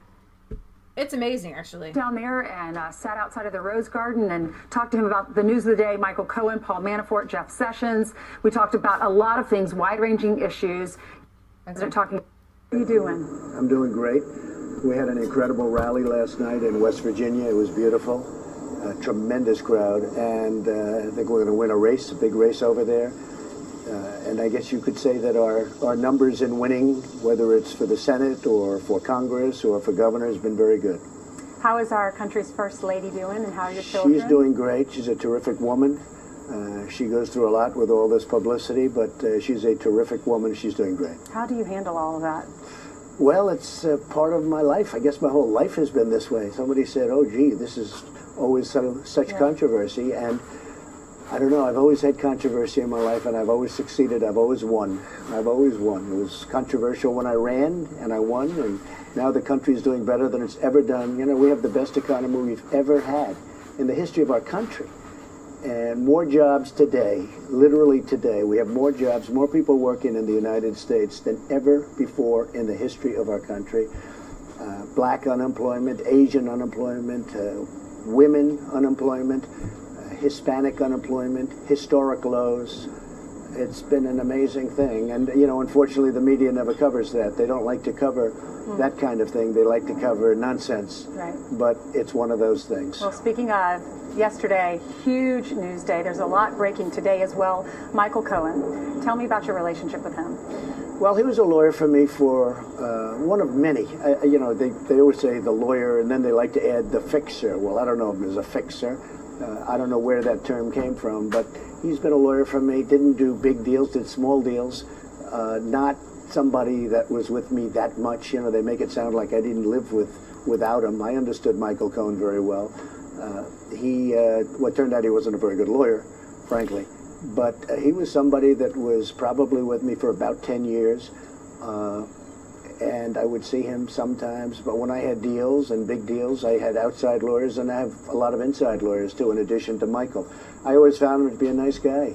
amazing, actually. Down there and sat outside of the Rose Garden and talked to him about the news of the day, Michael Cohen, Paul Manafort, Jeff Sessions. We talked about a lot of things, wide-ranging issues. Talking, how are you doing? I'm doing great. We had an incredible rally last night in West Virginia. It was beautiful. A tremendous crowd. And I think we're going to win a race, a big race over there. And I guess you could say that our numbers in winning, whether it's for the Senate or for Congress or for governor, has been very good. How is our country's first lady doing, and how are your children? She's doing great. She's a terrific woman. She goes through a lot with all this publicity, but she's a terrific woman. She's doing great. How do you handle all of that? Well, it's part of my life. I guess my whole life has been this way. Somebody said, oh, gee, this is always such controversy. And I don't know, I've always had controversy in my life, and I've always succeeded. I've always won. I've always won. It was controversial when I ran, and I won, and now the country's doing better than it's ever done. You know, we have the best economy we've ever had in the history of our country. And more jobs today, literally today, we have more jobs, more people working in the United States than ever before in the history of our country. Black unemployment, Asian unemployment, women unemployment, Hispanic unemployment, historic lows. It's been an amazing thing. And, you know, unfortunately, the media never covers that. They don't like to cover that kind of thing. They like to cover nonsense. Right. But it's one of those things. Well, speaking of yesterday, huge news day. There's a lot breaking today as well. Michael Cohen, tell me about your relationship with him. Well, he was a lawyer for me for one of many. You know, they always say the lawyer, and then they like to add the fixer. Well, I don't know if he was a fixer. I don't know where that term came from, but he's been a lawyer for me, didn't do big deals, did small deals, not somebody that was with me that much. You know, they make it sound like I didn't live without him. I understood Michael Cohen very well. What turned out he wasn't a very good lawyer, frankly, but he was somebody that was probably with me for about 10 years. And I would see him sometimes, but when I had deals and big deals, I had outside lawyers, and I have a lot of inside lawyers too, in addition to Michael. I always found him to be a nice guy.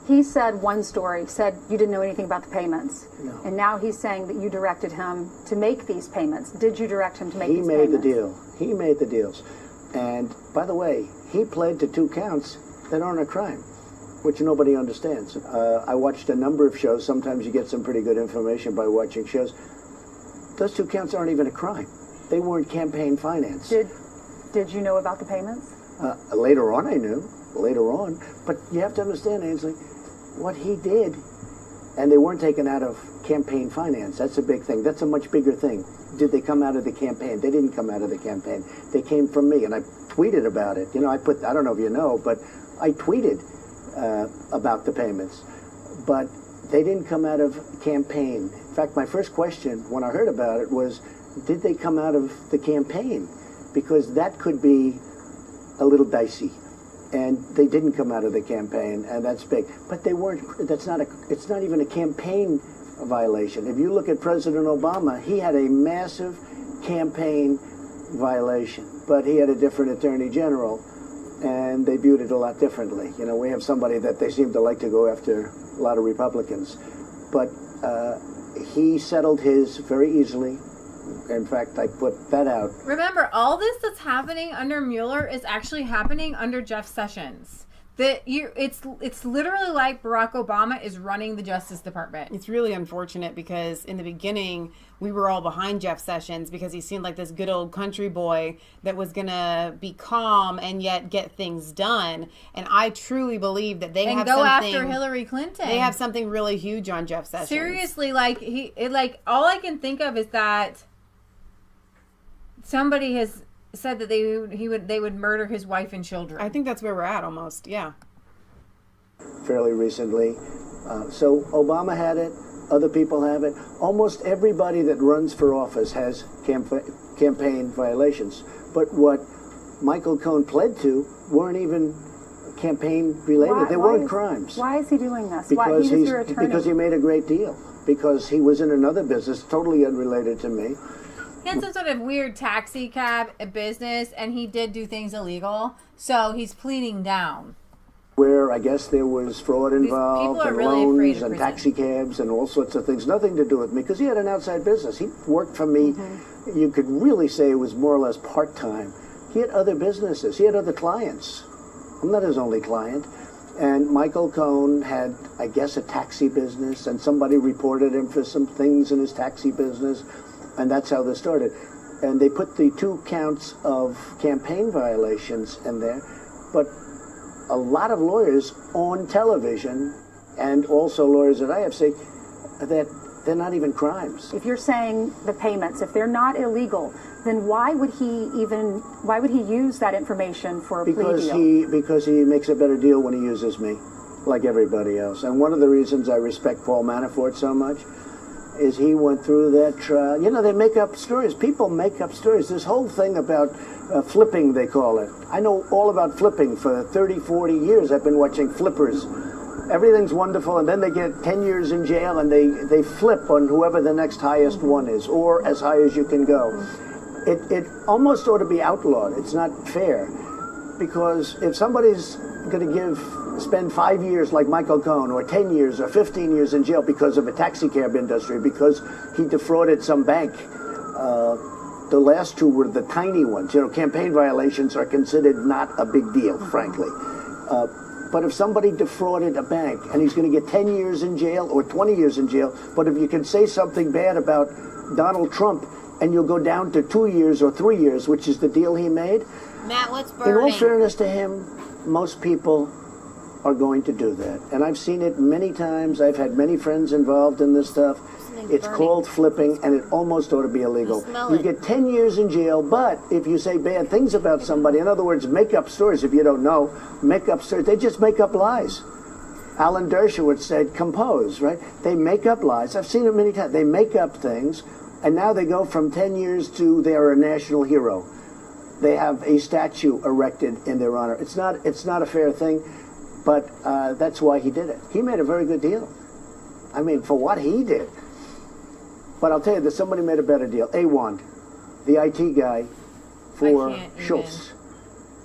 He said one story, said you didn't know anything about the payments. No. And now he's saying that you directed him to make these payments. Did you direct him to make these payments? He made the deal. He made the deals. And by the way, he pled to 2 counts that aren't a crime, which nobody understands. I watched a number of shows. Sometimes you get some pretty good information by watching shows. Those 2 counts aren't even a crime. They weren't campaign finance. Did you know about the payments? Later on I knew. Later on. But you have to understand, Ainsley, what he did, and they weren't taken out of campaign finance. That's a big thing. That's a much bigger thing. Did they come out of the campaign? They didn't come out of the campaign. They came from me, and I tweeted about it. You know, I don't know if you know, but I tweeted about the payments, but they didn't come out of campaign. In fact, my first question when I heard about it was, did they come out of the campaign? Because that could be a little dicey, and they didn't come out of the campaign, and that's big. But they weren't. It's not even a campaign violation. If you look at President Obama, he had a massive campaign violation, but he had a different attorney general, and they viewed it a lot differently. You know, we have somebody that they seem to like to go after a lot of Republicans. But he settled his very easily. In fact, I put that out. Remember, all this that's happening under Mueller is actually happening under Jeff Sessions. It's literally like Barack Obama is running the Justice Department. It's really unfortunate because in the beginning we were all behind Jeff Sessions because he seemed like this good old country boy that was gonna be calm and yet get things done. And I truly believe that they and have go something after Hillary Clinton. They have something really huge on Jeff Sessions. Seriously, all I can think of is that somebody has said that they would murder his wife and children. I think that's where we're at almost, yeah. Fairly recently. So Obama had it, other people have it. Almost everybody that runs for office has campaign violations. But what Michael Cohen pled to weren't even campaign related. They weren't crimes. Why is he doing this? Because He was your attorney. Because he made a great deal. Because he was in another business totally unrelated to me. He had some sort of weird taxi cab business, and he did do things illegal, so he's pleading down. where I guess there was fraud involved and really afraid loans of and prison. taxi cabs and all sorts of things. Nothing to do with me because he had an outside business. He worked for me. You could really say it was more or less part-time. He had other businesses. He had other clients. I'm not his only client. And Michael Cohen had, I guess, a taxi business, and somebody reported him for some things in his taxi business, and that's how this started. And they put the 2 counts of campaign violations in there, but a lot of lawyers on television, and also lawyers that I have, say that they're not even crimes. If you're saying the payments, if they're not illegal, then why would he use that information for a plea deal? Because he makes a better deal when he uses me, like everybody else. And one of the reasons I respect Paul Manafort so much is he went through that trial. You know, they make up stories. People make up stories. This whole thing about flipping, they call it. I know all about flipping. For 30, 40 years, I've been watching flippers. Everything's wonderful, and then they get 10 years in jail, and they flip on whoever the next highest one is, or as high as you can go. It almost ought to be outlawed. It's not fair, because if somebody's going to spend 5 years like Michael Cohen, or 10 years, or 15 years in jail because of a taxi cab industry, because he defrauded some bank, the last 2 were the tiny ones. You know, campaign violations are considered not a big deal, frankly. But if somebody defrauded a bank and he's going to get 10 years in jail or 20 years in jail, but if you can say something bad about Donald Trump and you'll go down to 2 years or 3 years, which is the deal he made. Matt, what's burning? In all fairness to him, most people are going to do that. And I've seen it many times. I've had many friends involved in this stuff. It's called flipping, and it almost ought to be illegal. You get 10 years in jail, but if you say bad things about somebody, in other words, make up stories, if you don't know, make up stories. They just make up lies. Alan Dershowitz said, compose, right? They make up lies. I've seen it many times. They make up things, and now they go from 10 years to they're a national hero. They have a statue erected in their honor. It's not a fair thing, but that's why he did it. He made a very good deal. I mean, for what he did. But I'll tell you that somebody made a better deal. AWOL, the IT guy for Schultz,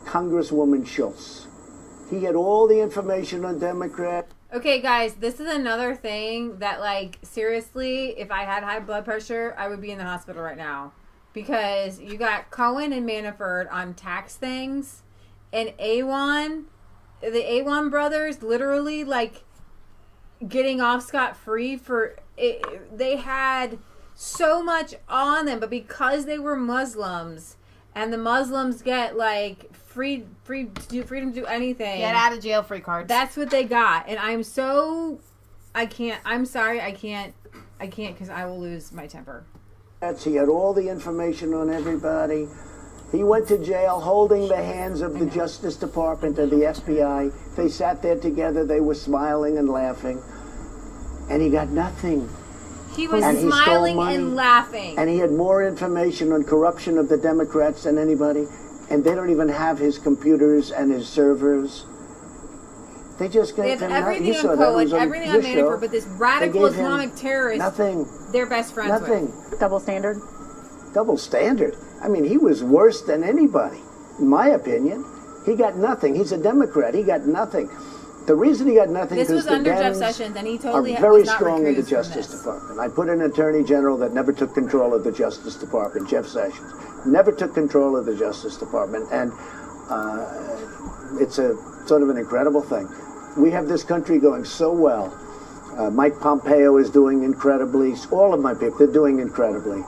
Congresswoman Schultz. He had all the information on Democrats. Okay, guys, this is another thing that, like, seriously, if I had high blood pressure, I would be in the hospital right now. Because you got Cohen and Manafort on tax things, and AWOL, the AWOL brothers, literally, like, getting off scot-free for it. They had so much on them, but because they were Muslims, and the Muslims get, like, freedom to do anything, get out of jail free cards. That's what they got. And I'm sorry, I can't because I will lose my temper. He had all the information on everybody. He went to jail holding the hands of the Justice Department and the FBI. They sat there together. They were smiling and laughing. And he got nothing. He was smiling and laughing. And he had more information on corruption of the Democrats than anybody. And they don't even have his computers and his servers. They just gave him everything on Cohen, everything on Manafort, but this radical Islamic terrorist, nothing. They're best friends with. Double standard? Double standard? I mean, he was worse than anybody, in my opinion. He got nothing. He's a Democrat. He got nothing. The reason he got nothing is this was under Jeff Dems Sessions, and he totally are very was not strong in the recruited Justice Department. I put an attorney general that never took control of the Justice Department, Jeff Sessions. Never took control of the Justice Department, and it's a sort of an incredible thing. We have this country going so well. Mike Pompeo is doing incredibly. All of my people, they're doing incredibly.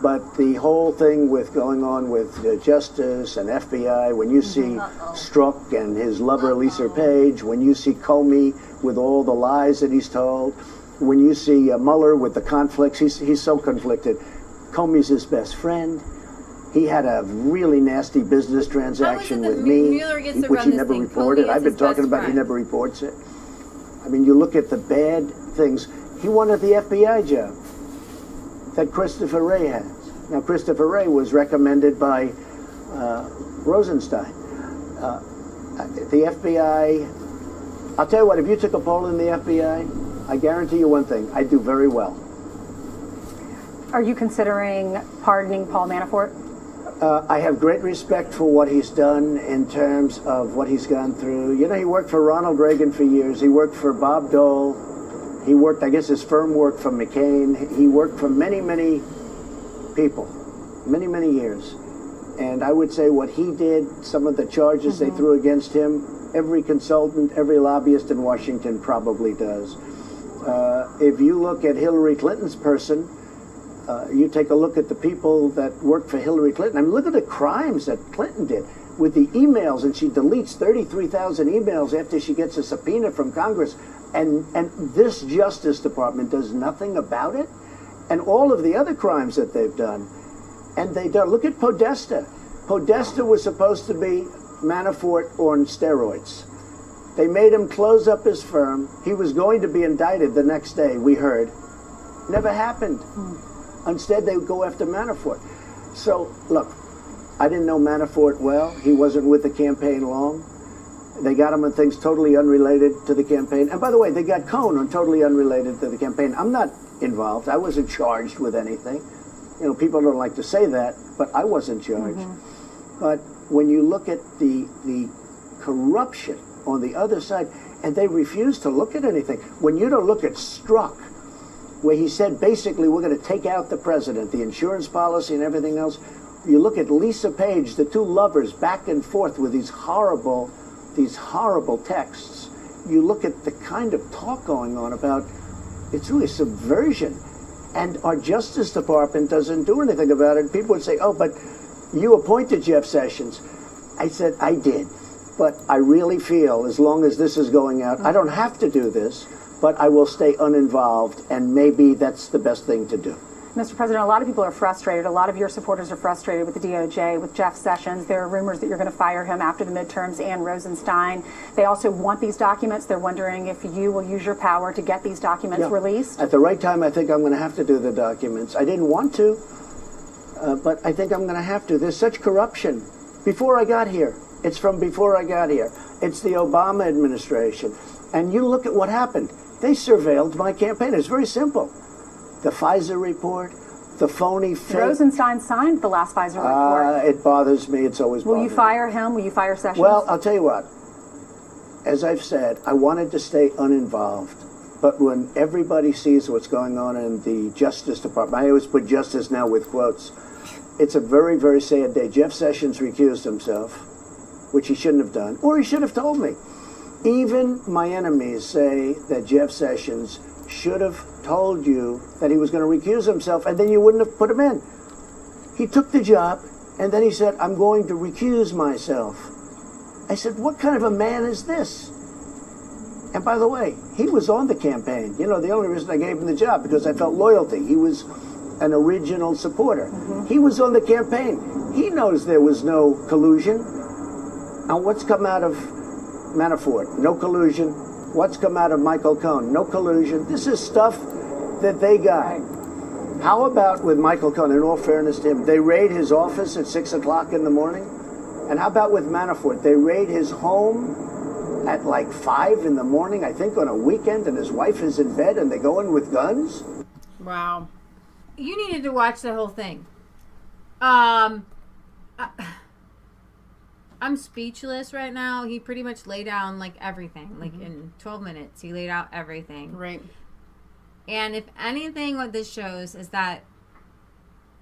But the whole thing with going on with Justice and FBI, when you see Strzok and his lover Lisa Page, when you see Comey with all the lies that he's told, when you see Mueller with the conflicts, he's so conflicted. Comey's his best friend. He had a really nasty business transaction with me, which he never reported. I've been talking about he never reports it. I mean, you look at the bad things. He wanted the FBI job that Christopher Wray had. Now, Christopher Wray was recommended by Rosenstein. The FBI, I'll tell you what, if you took a poll in the FBI, I guarantee you one thing, I'd do very well. Are you considering pardoning Paul Manafort? I have great respect for what he's done in terms of what he's gone through. You know, he worked for Ronald Reagan for years. He worked for Bob Dole. He worked, I guess his firm worked for McCain. He worked for many, many people, many, many years. And I would say what he did, some of the charges they threw against him, every consultant, every lobbyist in Washington probably does. If you look at Hillary Clinton's person, you take a look at the people that worked for Hillary Clinton. I mean, look at the crimes that Clinton did with the emails, and she deletes 33,000 emails after she gets a subpoena from Congress. And this Justice Department does nothing about it. And all of the other crimes that they've done. And they don't. Look at Podesta. Podesta was supposed to be Manafort on steroids. They made him close up his firm. He was going to be indicted the next day, we heard. Never happened. Instead, they would go after Manafort. So, look, I didn't know Manafort well. He wasn't with the campaign long. They got him on things totally unrelated to the campaign. And by the way, they got Cohen on totally unrelated to the campaign. I'm not involved. I wasn't charged with anything. You know, people don't like to say that, but I wasn't charged. But when you look at the corruption on the other side, and they refuse to look at anything. When you don't look at Strzok, where he said basically we're going to take out the president, the insurance policy and everything else. You look at Lisa Page, the two lovers back and forth with these horrible texts. You look at the kind of talk going on about, it's really subversion. And our Justice Department doesn't do anything about it. People would say, oh, but you appointed Jeff Sessions. I said, I did. But I really feel as long as this is going out, I don't have to do this, but I will stay uninvolved, and maybe that's the best thing to do. Mr. President, a lot of people are frustrated. A lot of your supporters are frustrated with the DOJ, with Jeff Sessions. There are rumors that you're going to fire him after the midterms and Rosenstein. They also want these documents. They're wondering if you will use your power to get these documents released. At the right time, I think I'm going to have to do the documents. I didn't want to, but I think I'm going to have to. There's such corruption. Before I got here, it's from before I got here. It's the Obama administration. And you look at what happened. They surveilled my campaign. It's very simple. The Pfizer report, the phony fake. Rosenstein signed the last Pfizer report. It bothers me. It's always bothered me. Will you fire him? Will you fire Sessions? Well, I'll tell you what. As I've said, I wanted to stay uninvolved. But when everybody sees what's going on in the Justice Department, I always put justice now with quotes. It's a very, very sad day. Jeff Sessions recused himself, which he shouldn't have done, or he should have told me. Even my enemies say that Jeff Sessions should have told you that he was going to recuse himself, and then you wouldn't have put him in. He took the job, and then he said, I'm going to recuse myself. I said, what kind of a man is this? And by the way, he was on the campaign. You know, the only reason I gave him the job, because I felt loyalty. He was an original supporter. He was on the campaign. He knows there was no collusion. And what's come out of Manafort? No collusion. What's come out of Michael Cohen? No collusion. This is stuff that they got. How about with Michael Cohen, in all fairness to him, they raid his office at 6 o'clock in the morning? And how about with Manafort? They raid his home at like 5 in the morning, I think on a weekend, and his wife is in bed, and they go in with guns? Wow. You needed to watch the whole thing. I'm speechless right now. He pretty much laid down like everything. Like in 12 minutes, he laid out everything. Right. And if anything, what this shows is that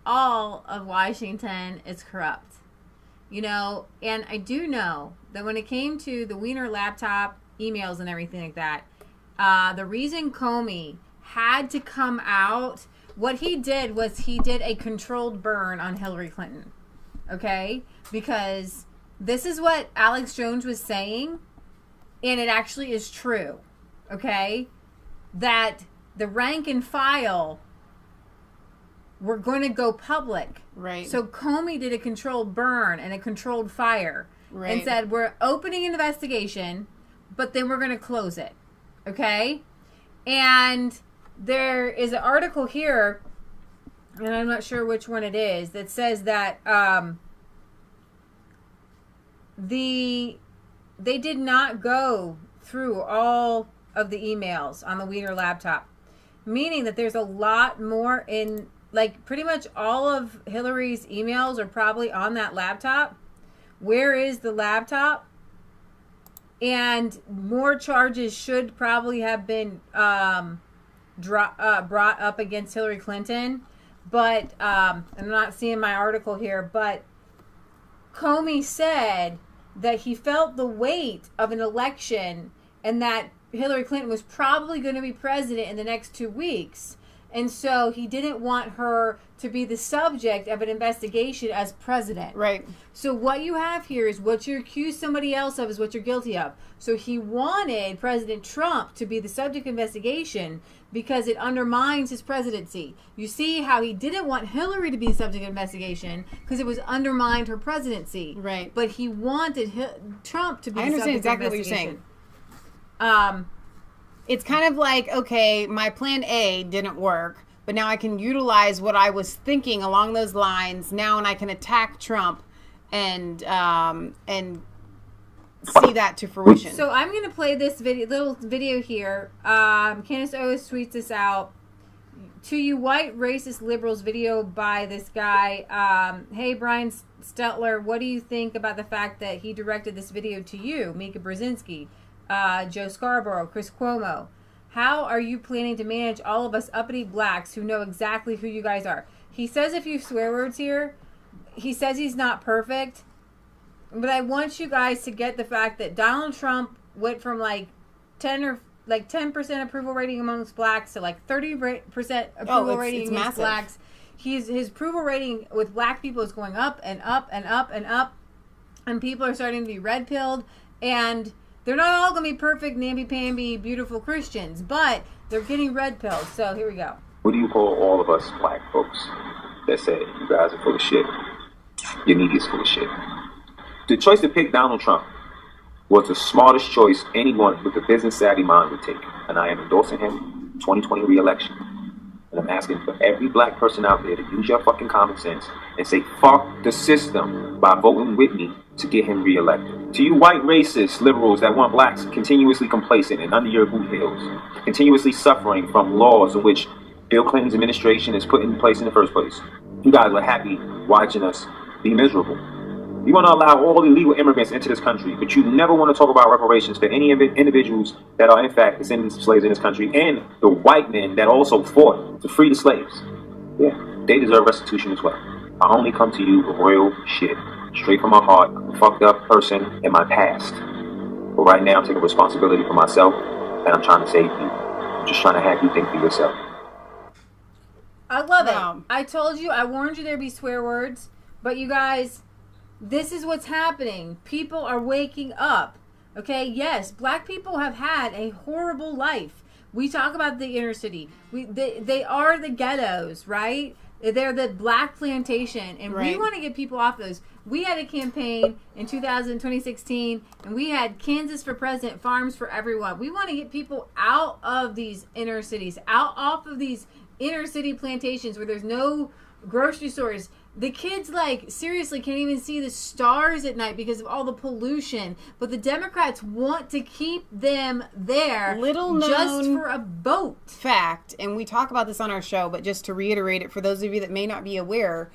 all of Washington is corrupt. You know, and I do know that when it came to the Wiener laptop, emails and everything like that, the reason Comey had to come out, what he did was he did a controlled burn on Hillary Clinton. Okay? Because this is what Alex Jones was saying, and it actually is true. Okay? That the rank and file were going to go public. Right. So Comey did a controlled burn and a controlled fire. Right. And said, we're opening an investigation, but then we're going to close it. Okay? And there is an article here, and I'm not sure which one it is, that says that they did not go through all of the emails on the Wiener laptop, meaning that there's a lot more in like pretty much all of Hillary's emails are probably on that laptop. Where is the laptop? And more charges should probably have been brought up against Hillary Clinton. But I'm not seeing my article here, but Comey said that he felt the weight of an election and that Hillary Clinton was probably going to be president in the next 2 weeks. And so he didn't want her to be the subject of an investigation as president. Right. So what you have here is what you accuse somebody else of is what you're guilty of. So he wanted President Trump to be the subject of investigation because it undermines his presidency. You see how he didn't want Hillary to be the subject of investigation because it was undermined her presidency. Right. But he wanted Trump to be the subject understand exactly of what you're investigation. saying. It's kind of like, okay, my plan A didn't work, but now I can utilize what I was thinking along those lines now, and I can attack Trump and see that to fruition. So I'm going to play this little video here. Candace Owens tweets this out. To you white racist liberals, video by this guy. Hey, Brian Stelter, what do you think about the fact that he directed this video to you, Mika Brzezinski? Joe Scarborough, Chris Cuomo. How are you planning to manage all of us uppity blacks who know exactly who you guys are? He says a few swear words here. He says he's not perfect. But I want you guys to get the fact that Donald Trump went from like 10% approval rating amongst blacks to like 30% approval rating amongst blacks. His approval rating with black people is going up and up and up and up. And people are starting to be red-pilled. And they're not all going to be perfect, namby-pamby, beautiful Christians, but they're getting red-pilled. So here we go. What do you call all of us black folks that say you guys are full of shit? Your media's full of shit. The choice to pick Donald Trump was the smartest choice anyone with a business-savvy mind would take. And I am endorsing him 2020 re-election. And I'm asking for every black person out there to use your fucking common sense and say, fuck the system by voting with me to get him re-elected. To you white racist liberals that want blacks continuously complacent and under your boot heels, continuously suffering from laws in which Bill Clinton's administration has put in place in the first place, you guys are happy watching us be miserable. You want to allow all illegal immigrants into this country, but you never want to talk about reparations for any individuals that are in fact descendants of slaves in this country and the white men that also fought to free the slaves. Yeah, they deserve restitution as well. I only come to you with real shit, straight from my heart. I'm a fucked up person in my past. But right now I'm taking responsibility for myself and I'm trying to save you. I'm just trying to have you think for yourself. I love it. I told you, I warned you there'd be swear words, but you guys, this is what's happening. People are waking up. Okay, yes, black people have had a horrible life. We talk about the inner city. They are the ghettos, right? They're the black plantation, and we want to get people off those. We had a campaign in 2016, and we had Kansas for President, Farms for Everyone. We want to get people out of these inner cities, off of these inner city plantations where there's no grocery stores. The kids, like, seriously can't even see the stars at night because of all the pollution. But the Democrats want to keep them there just for a vote. Fact, and we talk about this on our show, but just to reiterate it for those of you that may not be aware,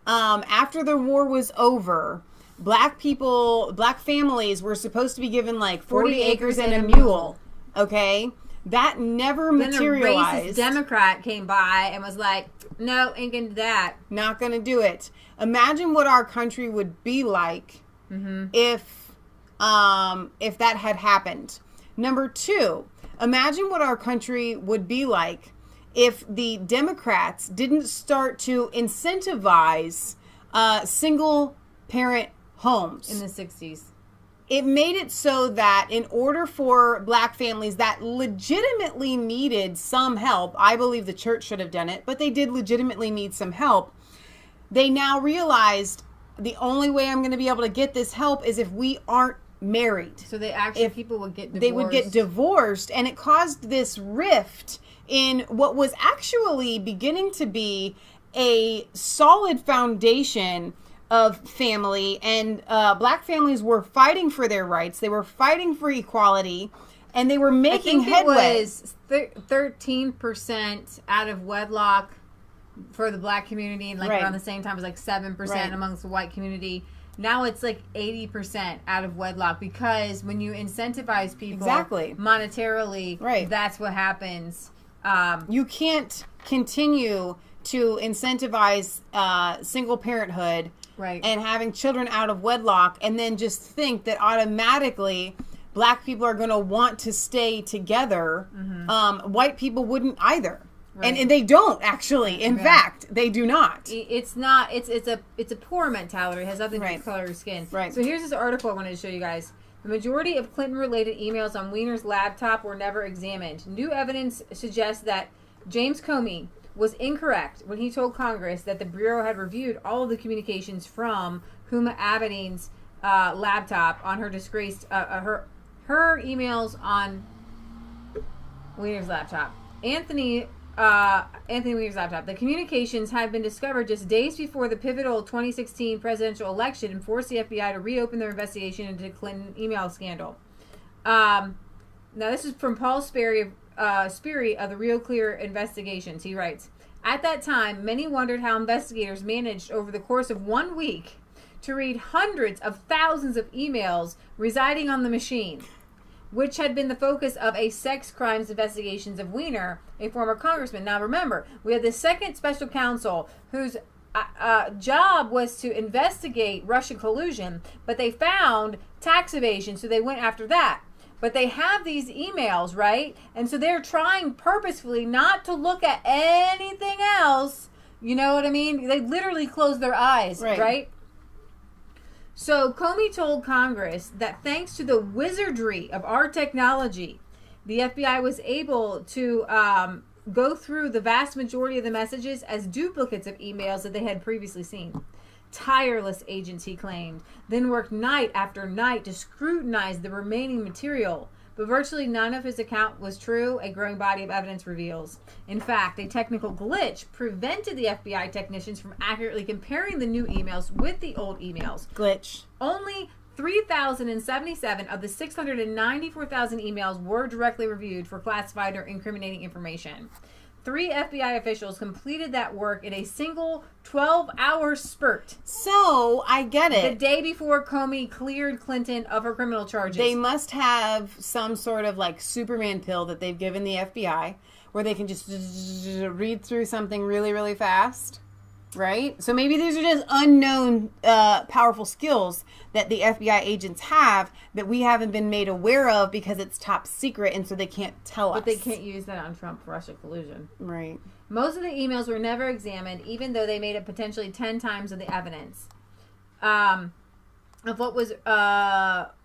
after the war was over, black families were supposed to be given like 40 acres and a mule. Okay? That never materialized. Then a racist Democrat came by and was like, no, ain't gonna do that. Not gonna do it. Imagine what our country would be like if that had happened. Number two, imagine what our country would be like if the Democrats didn't start to incentivize single parent homes. In the 60s. It made it so that in order for black families that legitimately needed some help, I believe the church should have done it, but they did legitimately need some help. They now realized the only way I'm going to be able to get this help is if we aren't married. So people would get divorced. They would get divorced, and it caused this rift in what was actually beginning to be a solid foundation of family, and black families were fighting for their rights. They were fighting for equality, and they were making headway. It was 13% out of wedlock for the black community, and like Right. around the same time it was like 7% Right. amongst the white community. Now it's like 80% out of wedlock, because when you incentivize people Exactly. monetarily, Right. that's what happens. You can't continue to incentivize single parenthood Right. and having children out of wedlock and then just think that automatically black people are going to want to stay together. White people wouldn't either. Right. And they don't actually. In Yeah. fact, they do not. It's not. It's a poor mentality. It has nothing to do with color of skin. Right. So here's this article I wanted to show you guys. The majority of Clinton-related emails on Weiner's laptop were never examined. New evidence suggests that James Comey was incorrect when he told Congress that the Bureau had reviewed all of the communications from Huma Abedin's laptop on her disgraced her emails on Weiner's laptop. Anthony Weiner's laptop. The communications had been discovered just days before the pivotal 2016 presidential election and forced the FBI to reopen their investigation into the Clinton email scandal. Now, this is from Paul Sperry of the Real Clear Investigations. He writes, at that time, many wondered how investigators managed over the course of 1 week to read hundreds of thousands of emails residing on the machine, which had been the focus of a sex crimes investigations of Weiner, a former congressman. Now remember, we had the second special counsel whose job was to investigate Russian collusion, but they found tax evasion, so they went after that. But they have these emails, right? And so they're trying purposefully not to look at anything else. You know what I mean? They literally close their eyes, right? So Comey told Congress that thanks to the wizardry of our technology, the FBI was able to go through the vast majority of the messages as duplicates of emails that they had previously seen. Tireless agents, he claimed, then worked night after night to scrutinize the remaining material. But virtually none of his account was true, a growing body of evidence reveals. In fact, a technical glitch prevented the FBI technicians from accurately comparing the new emails with the old emails. Glitch. Only 3,077 of the 694,000 emails were directly reviewed for classified or incriminating information. 3 FBI officials completed that work in a single 12-hour spurt. So, I get it. The day before Comey cleared Clinton of her criminal charges. They must have some sort of like Superman pill that they've given the FBI where they can just read through something really, really fast. Right? So maybe these are just unknown powerful skills that the FBI agents have that we haven't been made aware of because it's top secret and so they can't tell us. But they can't use that on Trump-Russia collusion. Right. Most of the emails were never examined, even though they made up potentially 10 times of the evidence of what was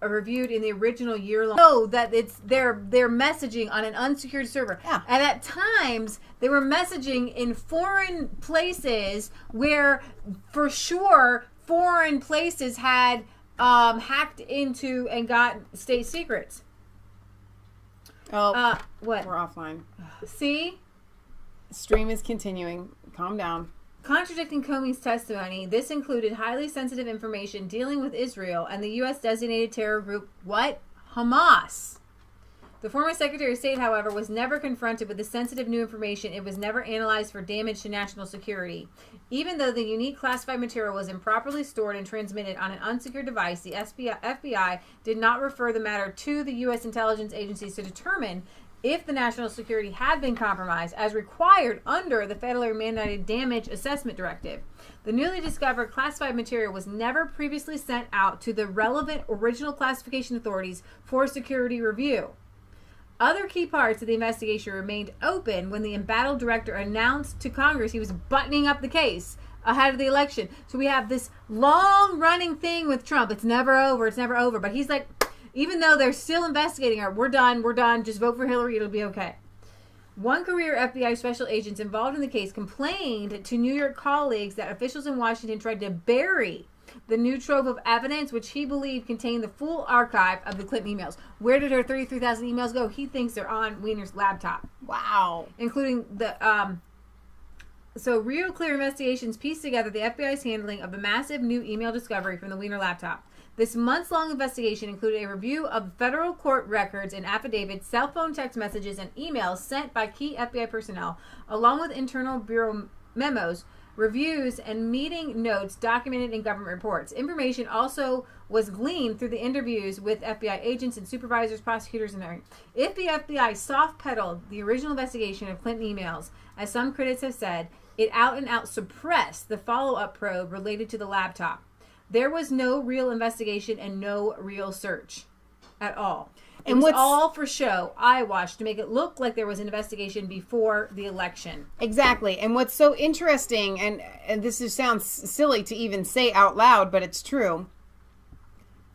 reviewed in the original year-long. So that it's their messaging on an unsecured server. Yeah. And at times, they were messaging in foreign places where, for sure, foreign places had hacked into and got state secrets. Oh, what? We're offline. See? Stream is continuing. Calm down. Contradicting Comey's testimony, this included highly sensitive information dealing with Israel and the U.S. designated terror group, what? Hamas. The former Secretary of State, however, was never confronted with the sensitive new information. It was never analyzed for damage to national security. Even though the unique classified material was improperly stored and transmitted on an unsecured device, the FBI did not refer the matter to the U.S. intelligence agencies to determine if the national security had been compromised as required under the federally mandated damage assessment directive. The newly discovered classified material was never previously sent out to the relevant original classification authorities for security review. Other key parts of the investigation remained open when the embattled director announced to Congress he was buttoning up the case ahead of the election. So we have this long-running thing with Trump. It's never over. It's never over. But he's like, even though they're still investigating her, we're done. Just vote for Hillary. It'll be okay. One career FBI special agents involved in the case complained to New York colleagues that officials in Washington tried to bury the new trove of evidence, which he believed contained the full archive of the Clinton emails. Where did her 33,000 emails go? He thinks they're on Weiner's laptop. Wow. Including the... So Real Clear Investigations pieced together the FBI's handling of the massive new email discovery from the Weiner laptop. This months-long investigation included a review of federal court records and affidavits, cell phone text messages, and emails sent by key FBI personnel, along with internal Bureau memos, reviews, and meeting notes documented in government reports. Information also was gleaned through the interviews with FBI agents and supervisors, prosecutors, and if the FBI soft-pedaled the original investigation of Clinton emails, as some critics have said, it out and out suppressed the follow-up probe related to the laptop. There was no real investigation and no real search at all. It was all for show, eyewash, to make it look like there was an investigation before the election. Exactly. And what's so interesting, and this just sounds silly to even say out loud, but it's true,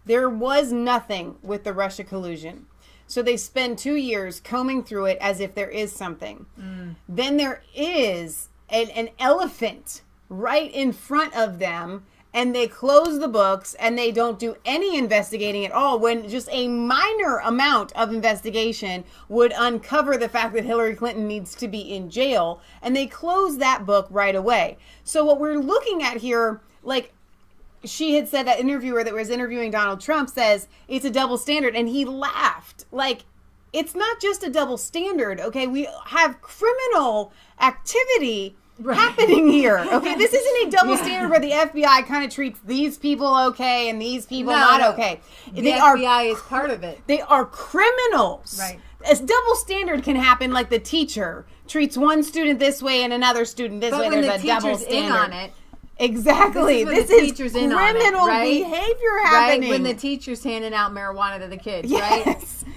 there was nothing with the Russia collusion. So they spend 2 years combing through it as if there is something. Then there is an elephant right in front of them, and they close the books and they don't do any investigating at all, when just a minor amount of investigation would uncover the fact that Hillary Clinton needs to be in jail, and they close that book right away. So what we're looking at here, like she had said, that interviewer that was interviewing Donald Trump says it's a double standard, and he laughed. Like, it's not just a double standard, okay? We have criminal activity happening here. Okay, this isn't a double standard where the FBI kind of treats these people okay and these people not okay. The FBI is part of it. They are criminals. Right. A double standard can happen, like the teacher treats one student this way and another student this way. When There's the a double teacher's standard. in on it. Exactly. This is criminal behavior happening. Right? When the teacher's handing out marijuana to the kids, yes. right?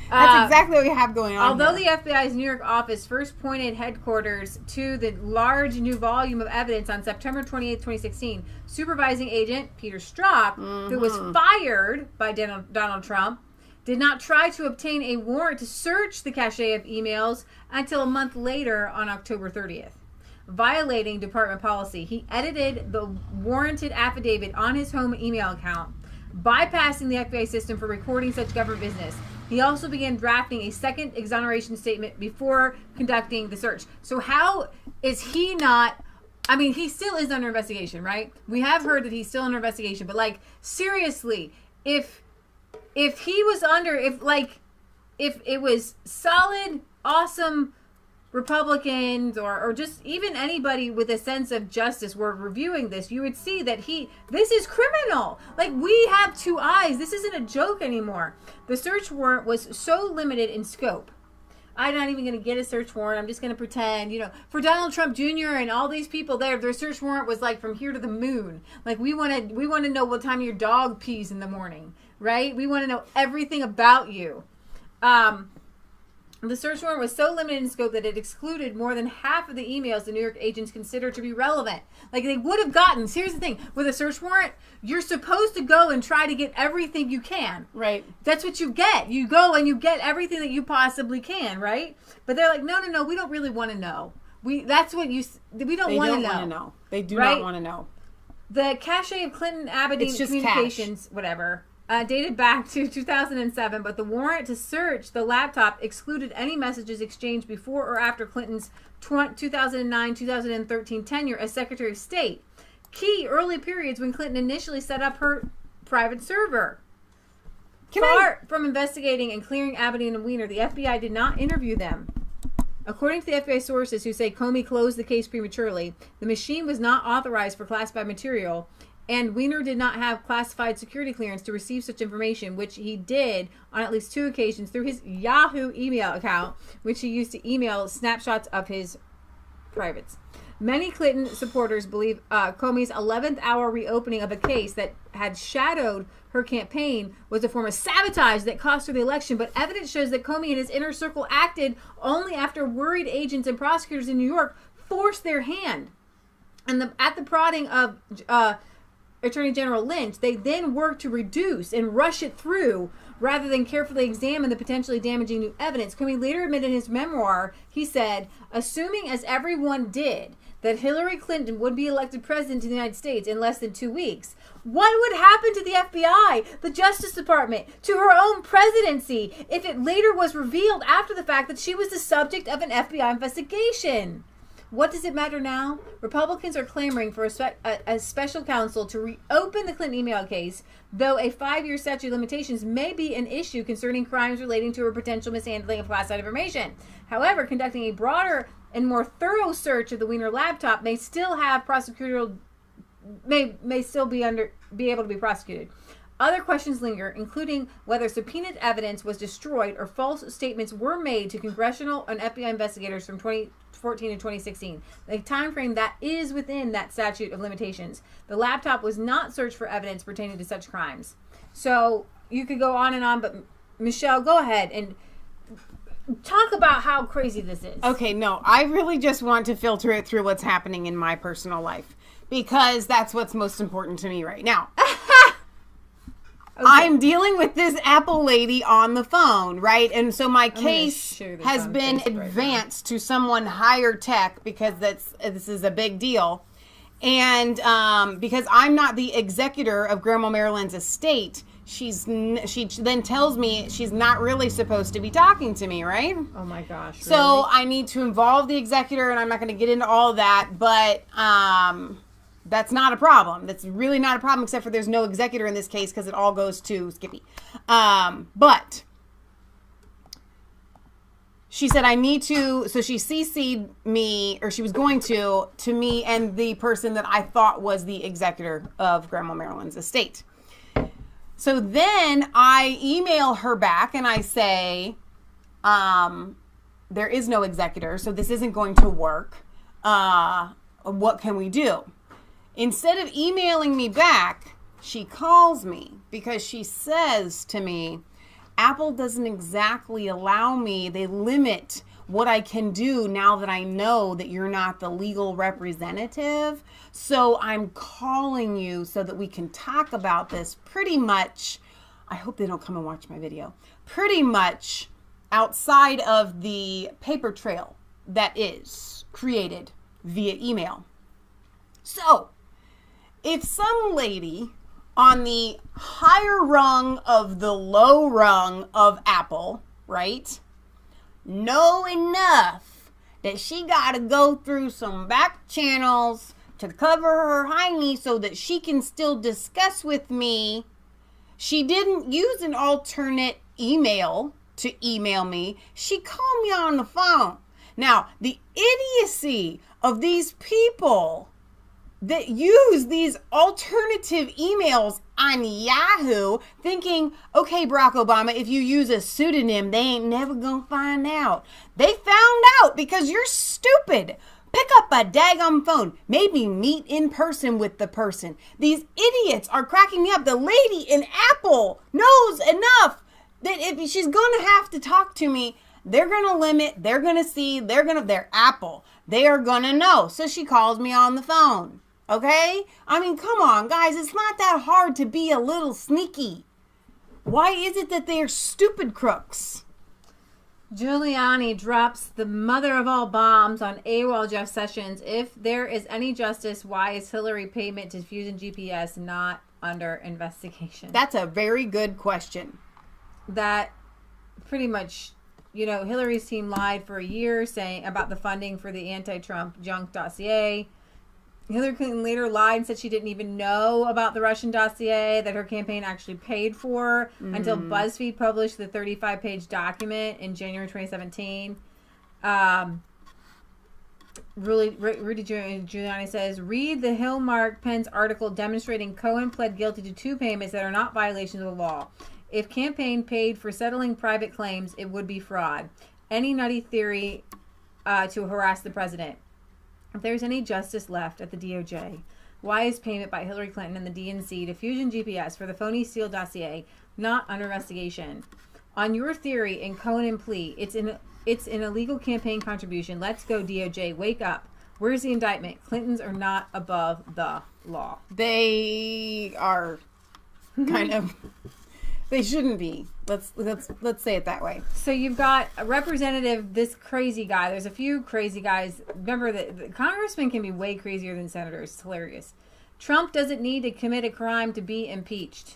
That's exactly what we have going on. Although here. the FBI's New York office first pointed headquarters to the large new volume of evidence on September 28, 2016, supervising agent Peter Strzok, who was fired by Donald Trump, did not try to obtain a warrant to search the cache of emails until a month later on October 30th. Violating department policy, he edited the warranted affidavit on his home email account, bypassing the FBI system for recording such government business. He also began drafting a second exoneration statement before conducting the search. So how is he not... I mean, he still is under investigation, right? We have heard that he's still under investigation, but, like, seriously, if he was under... If it was solid, awesome Republicans or just even anybody with a sense of justice were reviewing this, you would see that this is criminal. Like, we have two eyes. This isn't a joke anymore. The search warrant was so limited in scope. I'm not even going to get a search warrant. I'm just going to pretend, for Donald Trump Jr. and all these people there, their search warrant was like from here to the moon. Like, we want to know what time your dog pees in the morning, right? We want to know everything about you. The search warrant was so limited in scope that it excluded more than half of the emails the New York agents considered to be relevant. Like, they would have gotten, here's the thing, with a search warrant, you're supposed to go and try to get everything you can. Right. That's what you get. You go and you get everything that you possibly can, right? But they're like, no, we don't really want to know. We don't want to know. They do not want to know. The cache of Clinton Aberdeen communications, whatever, dated back to 2007, but the warrant to search the laptop excluded any messages exchanged before or after Clinton's 2009-2013 tenure as Secretary of State. Key early periods when Clinton initially set up her private server. Apart from investigating and clearing Aberdeen and Weiner, the FBI did not interview them. According to the FBI sources who say Comey closed the case prematurely, the machine was not authorized for classified material, and Weiner did not have classified security clearance to receive such information, which he did on at least 2 occasions through his Yahoo email account, which he used to email snapshots of his privates. Many Clinton supporters believe Comey's 11th hour reopening of a case that had shadowed her campaign was a form of sabotage that cost her the election, but evidence shows that Comey and his inner circle acted only after worried agents and prosecutors in New York forced their hand. And at the prodding of Attorney General Lynch, they then worked to reduce and rush it through rather than carefully examine the potentially damaging new evidence. Comey later admitted in his memoir, he said, assuming as everyone did that Hillary Clinton would be elected president of the United States in less than 2 weeks, what would happen to the FBI, the Justice Department, to her own presidency if it later was revealed after the fact that she was the subject of an FBI investigation? What does it matter now? Republicans are clamoring for a special counsel to reopen the Clinton email case, though a 5-year statute of limitations may be an issue concerning crimes relating to her potential mishandling of classified information. However, conducting a broader and more thorough search of the Wiener laptop may still have prosecutorial may still be able to be prosecuted. Other questions linger, including whether subpoenaed evidence was destroyed or false statements were made to congressional and FBI investigators from 2014 and 2016, the time frame that is within that statute of limitations. The laptop was not searched for evidence pertaining to such crimes. So you could go on and on, but Michelle, go ahead and talk about how crazy this is. Okay, no, I really just want to filter it through what's happening in my personal life, because that's what's most important to me right now. Okay. I'm dealing with this Apple lady on the phone, right? And so my case has been advanced to someone higher tech, because this is a big deal. And because I'm not the executor of Grandma Marilyn's estate, she then tells me she's not really supposed to be talking to me, right? Oh my gosh. Really? So I need to involve the executor, and I'm not going to get into all that, but that's not a problem. That's really not a problem, except for there's no executor in this case because it all goes to Skippy. But she said I need to, so she CC'd me, or she was going to me and the person that I thought was the executor of Grandma Marilyn's estate. So then I email her back and I say, there is no executor, so this isn't going to work. What can we do? Instead of emailing me back, she calls me because she says to me, Apple doesn't exactly allow me, they limit what I can do now that I know that you're not the legal representative. So I'm calling you so that we can talk about this pretty much. I hope they don't come and watch my video. Pretty much outside of the paper trail that is created via email. So if some lady on the higher rung of the low rung of Apple, right, know enough that she got to go through some back channels to cover her hiney so that she can still discuss with me, she didn't use an alternate email to email me. She called me on the phone. Now, the idiocy of these people that use these alternative emails on Yahoo, thinking, okay, Barack Obama, if you use a pseudonym, they ain't never gonna find out. They found out because you're stupid. Pick up a daggum phone. Maybe meet in person with the person. These idiots are cracking me up. The lady in Apple knows enough that if she's gonna have to talk to me, they're gonna limit, they're gonna see, they're Apple. They are gonna know. So she calls me on the phone. Okay? I mean, come on, guys. It's not that hard to be a little sneaky. Why is it that they're stupid crooks? Giuliani drops the mother of all bombs on AWOL Jeff Sessions. If there is any justice, why is Hillary payment to Fusion GPS not under investigation? That's a very good question. That pretty much, Hillary's team lied for a year saying about the funding for the anti-Trump junk dossier. Hillary Clinton later lied and said she didn't even know about the Russian dossier that her campaign actually paid for until BuzzFeed published the 35-page document in January 2017. Rudy Giuliani says, read the Hill-Mark Pence article demonstrating Cohen pled guilty to 2 payments that are not violations of the law. If campaign paid for settling private claims, it would be fraud. Any nutty theory to harass the president. If there's any justice left at the DOJ, why is payment by Hillary Clinton and the DNC to Fusion GPS for the phony Steele dossier not under investigation? On your theory in Cohen and plea, it's an illegal campaign contribution. Let's go, DOJ. Wake up. Where's the indictment? Clintons are not above the law. They are kind of... They shouldn't be. Let's say it that way. So you've got a representative, this crazy guy. There's a few crazy guys. Remember that the congressmen can be way crazier than senators. It's hilarious. Trump doesn't need to commit a crime to be impeached.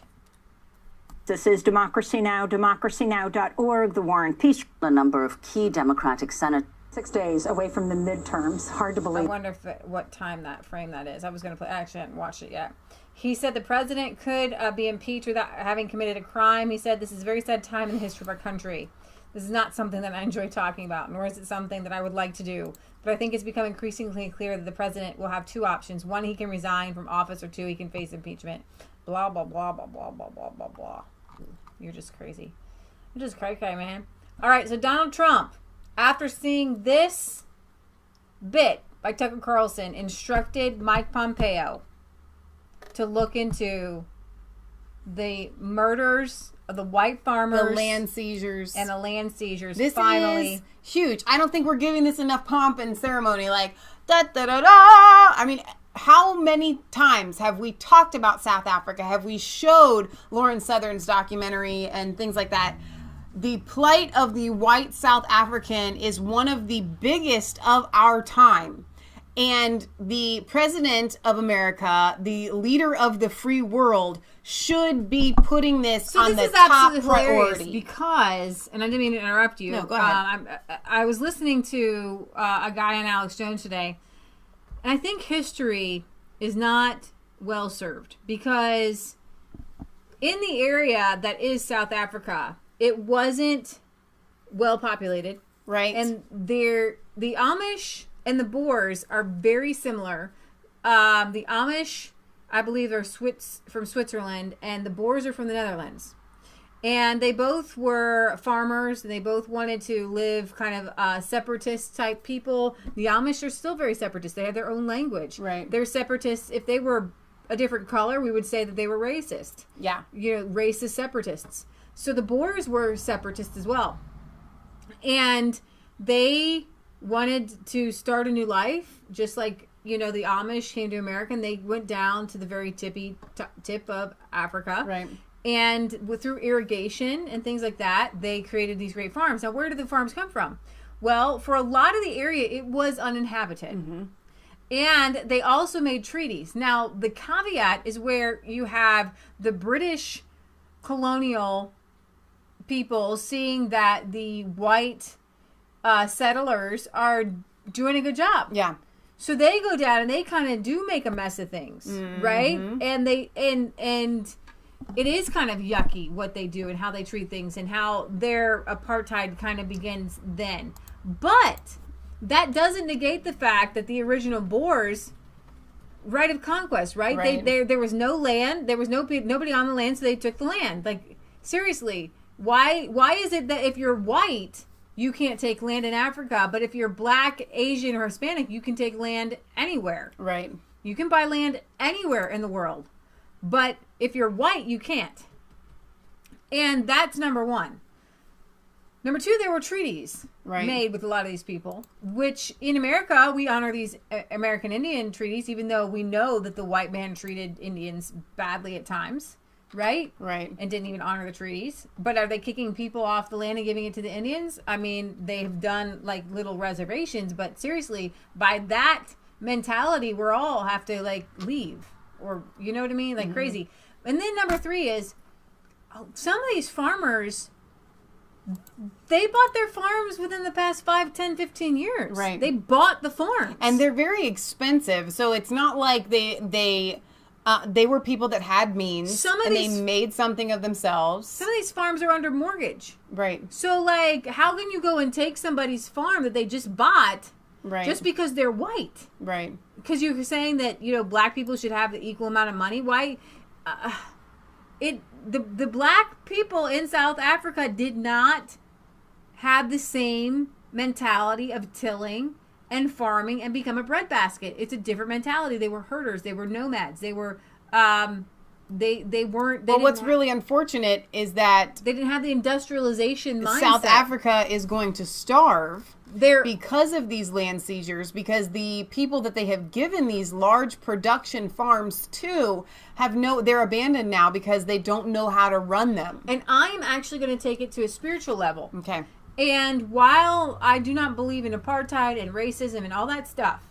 This is Democracy Now!, democracynow.org, the War and Peace. A number of key Democratic senators. 6 days away from the midterms. Hard to believe. I wonder what time that frame that is. I was going to play. Actually, I haven't watched it yet. He said the president could be impeached without having committed a crime. He said this is a very sad time in the history of our country. This is not something that I enjoy talking about, nor is it something that I would like to do. But I think it's become increasingly clear that the president will have two options. One, he can resign from office, or two, he can face impeachment. Blah, blah, blah, blah, blah, blah, blah, blah, blah. You're just crazy. You're just cray, man. All right, so Donald Trump, after seeing this bit by Tucker Carlson, instructed Mike Pompeo to look into the murders of the white farmers, the land seizures, and the land seizures. This finally is huge. I don't think we're giving this enough pomp and ceremony. Like da da da da. I mean, how many times have we talked about South Africa? Have we showed Lauren Southern's documentary and things like that? The plight of the white South African is one of the biggest of our time. And the president of America, the leader of the free world, should be putting this on the top priority. Because, and I didn't mean to interrupt you. No, go ahead. I was listening to a guy on Alex Jones today, and I think history is not well served, because in the area that is South Africa, it wasn't well populated, right? And the Amish and the Boers are very similar. The Amish, I believe, are from Switzerland, and the Boers are from the Netherlands. And they both were farmers, and they both wanted to live kind of separatist type people. The Amish are still very separatist. They have their own language. Right. They're separatists. If they were a different color, we would say that they were racist. Yeah. You know, racist separatists. So the Boers were separatists as well. And they wanted to start a new life, just like, you know, the Amish came to America, and they went down to the very tip of Africa. Right. And through irrigation and things like that, they created these great farms. Now, where did the farms come from? Well, for a lot of the area, it was uninhabited. Mm-hmm. And they also made treaties. Now, the caveat is where you have the British colonial people seeing that the white settlers are doing a good job. Yeah. So they go down and they kind of do make a mess of things, right? And they and it is kind of yucky what they do and how they treat things and how their apartheid kind of begins then. But that doesn't negate the fact that the original Boers, right of conquest, right? There was no land, there was nobody on the land, so they took the land. Like, seriously, why is it that if you're white, you can't take land in Africa, but if you're black, Asian, or Hispanic, you can take land anywhere? Right. You can buy land anywhere in the world. But if you're white, you can't. And that's number one. Number two, there were treaties made with a lot of these people, which in America, we honor these American Indian treaties, even though we know that the white man treated Indians badly at times, right? Right. And didn't even honor the treaties. But are they kicking people off the land and giving it to the Indians? I mean, they've done like little reservations, but seriously, by that mentality, we're all have to like leave. Or, you know what I mean? Like crazy. And then number three is some of these farmers, they bought their farms within the past 5, 10, 15 years. Right. They bought the farms. And they're very expensive. So it's not like they were people that had means they made something of themselves. Some of these farms are under mortgage. Right. So, like, how can you go and take somebody's farm that they just bought just because they're white? Right. Because you're saying that, you know, black people should have the equal amount of money. Why? The black people in South Africa did not have the same mentality of tilling and farming and become a breadbasket. It's a different mentality. They were herders. They were nomads. They were they weren't. But what's really unfortunate is that they didn't have the industrialization mindset. South Africa is going to starve because of these land seizures, because the people that they have given these large production farms to they're abandoned now because they don't know how to run them. And I'm actually going to take it to a spiritual level. Okay. And while I do not believe in apartheid and racism and all that stuff,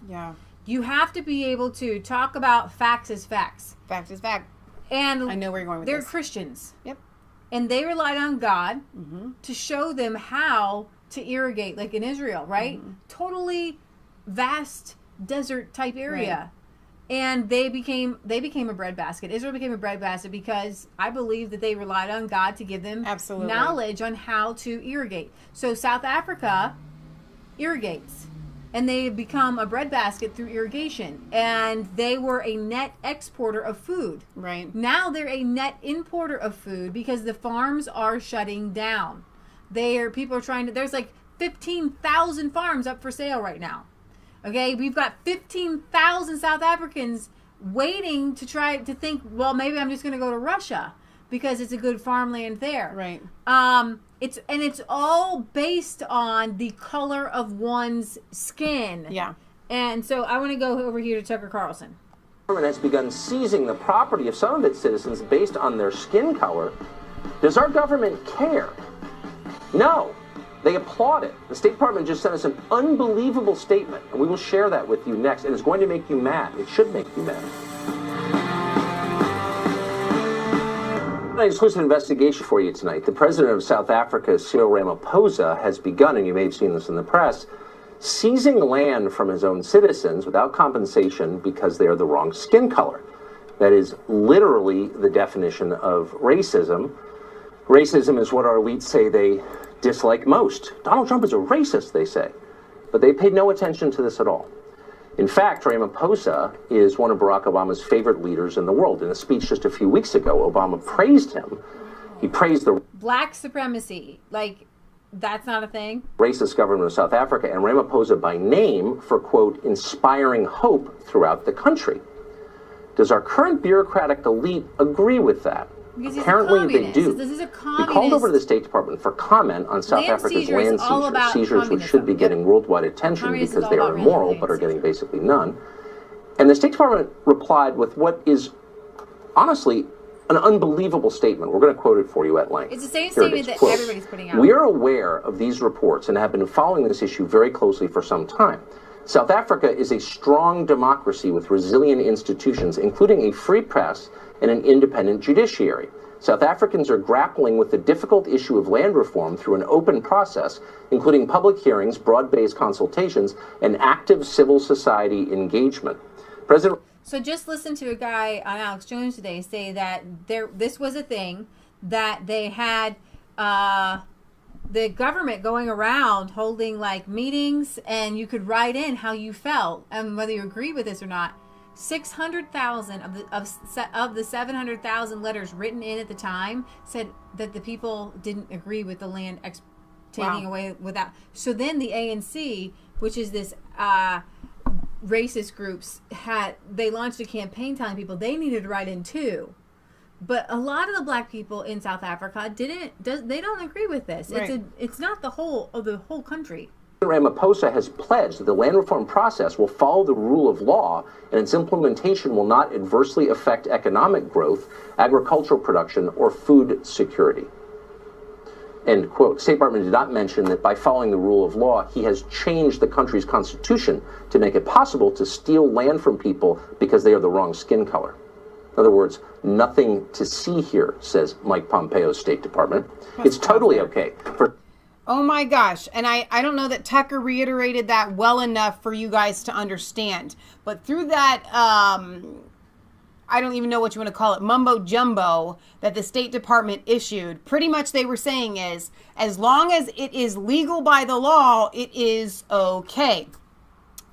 you have to be able to talk about facts as facts. Fact is fact. And I know where you're going with they're this. Christians. Yep. And they relied on God to show them how to irrigate, like in Israel, right? Totally vast desert type area. And they became a breadbasket. Israel became a breadbasket because I believe that they relied on God to give them knowledge on how to irrigate. So South Africa irrigates, and they have become a breadbasket through irrigation. And they were a net exporter of food. Right. Now they're a net importer of food because the farms are shutting down. People are trying to. There's like 15,000 farms up for sale right now. Okay, we've got 15,000 South Africans waiting to try to think, well, maybe I'm just going to go to Russia because it's a good farmland there. Right. It's all based on the color of one's skin. Yeah. And so I want to go over here to Tucker Carlson. The government has begun seizing the property of some of its citizens based on their skin color. Does our government care? No. They applaud it. The State Department just sent us an unbelievable statement, and we will share that with you next. And it's going to make you mad. It should make you mad. An exclusive investigation for you tonight. The president of South Africa, Cyril Ramaphosa, has begun, and you may have seen this in the press, seizing land from his own citizens without compensation because they are the wrong skin color. That is literally the definition of racism. Racism is what our elites say they dislike most. Donald Trump is a racist, they say. But they paid no attention to this at all. In fact, Ramaphosa is one of Barack Obama's favorite leaders in the world. In a speech just a few weeks ago, Obama praised him. He praised the black supremacy. Like, that's not a thing. Racist government of South Africa and Ramaphosa by name for, quote, inspiring hope throughout the country. Does our current bureaucratic elite agree with that? Because apparently they do. This is a communist. We called over to the State Department for comment on South Africa's land seizures, which should be getting worldwide attention because they are immoral but are getting basically none. And the State Department replied with what is honestly an unbelievable statement. We're going to quote it for you at length. It's the same Here statement that quote, everybody's putting out. We are aware of these reports and have been following this issue very closely for some time. South Africa is a strong democracy with resilient institutions, including a free press and an independent judiciary. South Africans are grappling with the difficult issue of land reform through an open process, including public hearings, broad-based consultations, and active civil society engagement. So just listen to a guy on Alex Jones today say that this was a thing, that they had the government going around holding like meetings, and you could write in how you felt and whether you agree with this or not. 600,000 of the 700,000 letters written in at the time said that the people didn't agree with the land taking away without. So then the ANC, which is this racist groups, they launched a campaign telling people they needed to write in too. But a lot of the black people in South Africa they don't agree with this. Right. It's not the whole of the whole country. Ramaphosa has pledged that the land reform process will follow the rule of law and its implementation will not adversely affect economic growth, agricultural production, or food security. End quote. State Department did not mention that by following the rule of law, he has changed the country's constitution to make it possible to steal land from people because they are the wrong skin color. In other words, nothing to see here, says Mike Pompeo's State Department. It's totally okay for... Oh my gosh. And I don't know that Tucker reiterated that well enough for you guys to understand. But through that, I don't even know what you want to call it, mumbo jumbo that the State Department issued, pretty much they were saying is, as long as it is legal by the law, it is okay.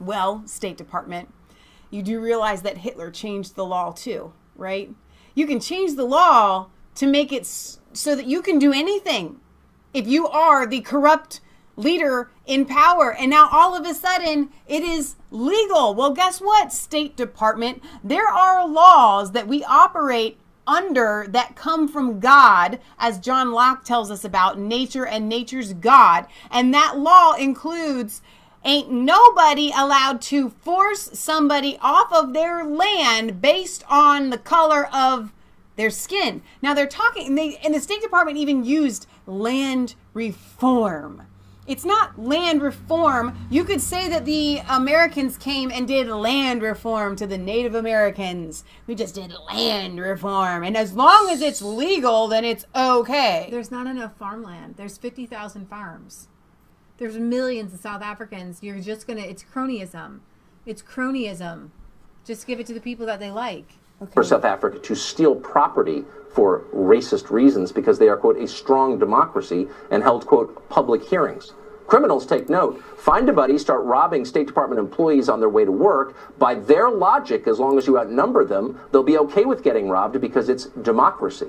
Well, State Department, you do realize that Hitler changed the law too, right? You can change the law to make it so that you can do anything. If you are the corrupt leader in power and now all of a sudden it is legal. Well, guess what, State Department? There are laws that we operate under that come from God, as John Locke tells us about nature and nature's God. And that law includes ain't nobody allowed to force somebody off of their land based on the color of their skin. Now they're talking, and the State Department even used land reform. It's not land reform. You could say that the Americans came and did land reform to the Native Americans. We just did land reform. And as long as it's legal, then it's okay. There's not enough farmland. There's 50,000 farms. There's millions of South Africans. You're just going to, it's cronyism. It's cronyism. Just give it to the people that they like. For South Africa to steal property for racist reasons because they are, quote, a strong democracy and held, quote, public hearings. Criminals, take note, find a buddy, start robbing State Department employees on their way to work. By their logic, as long as you outnumber them, they'll be okay with getting robbed because it's democracy.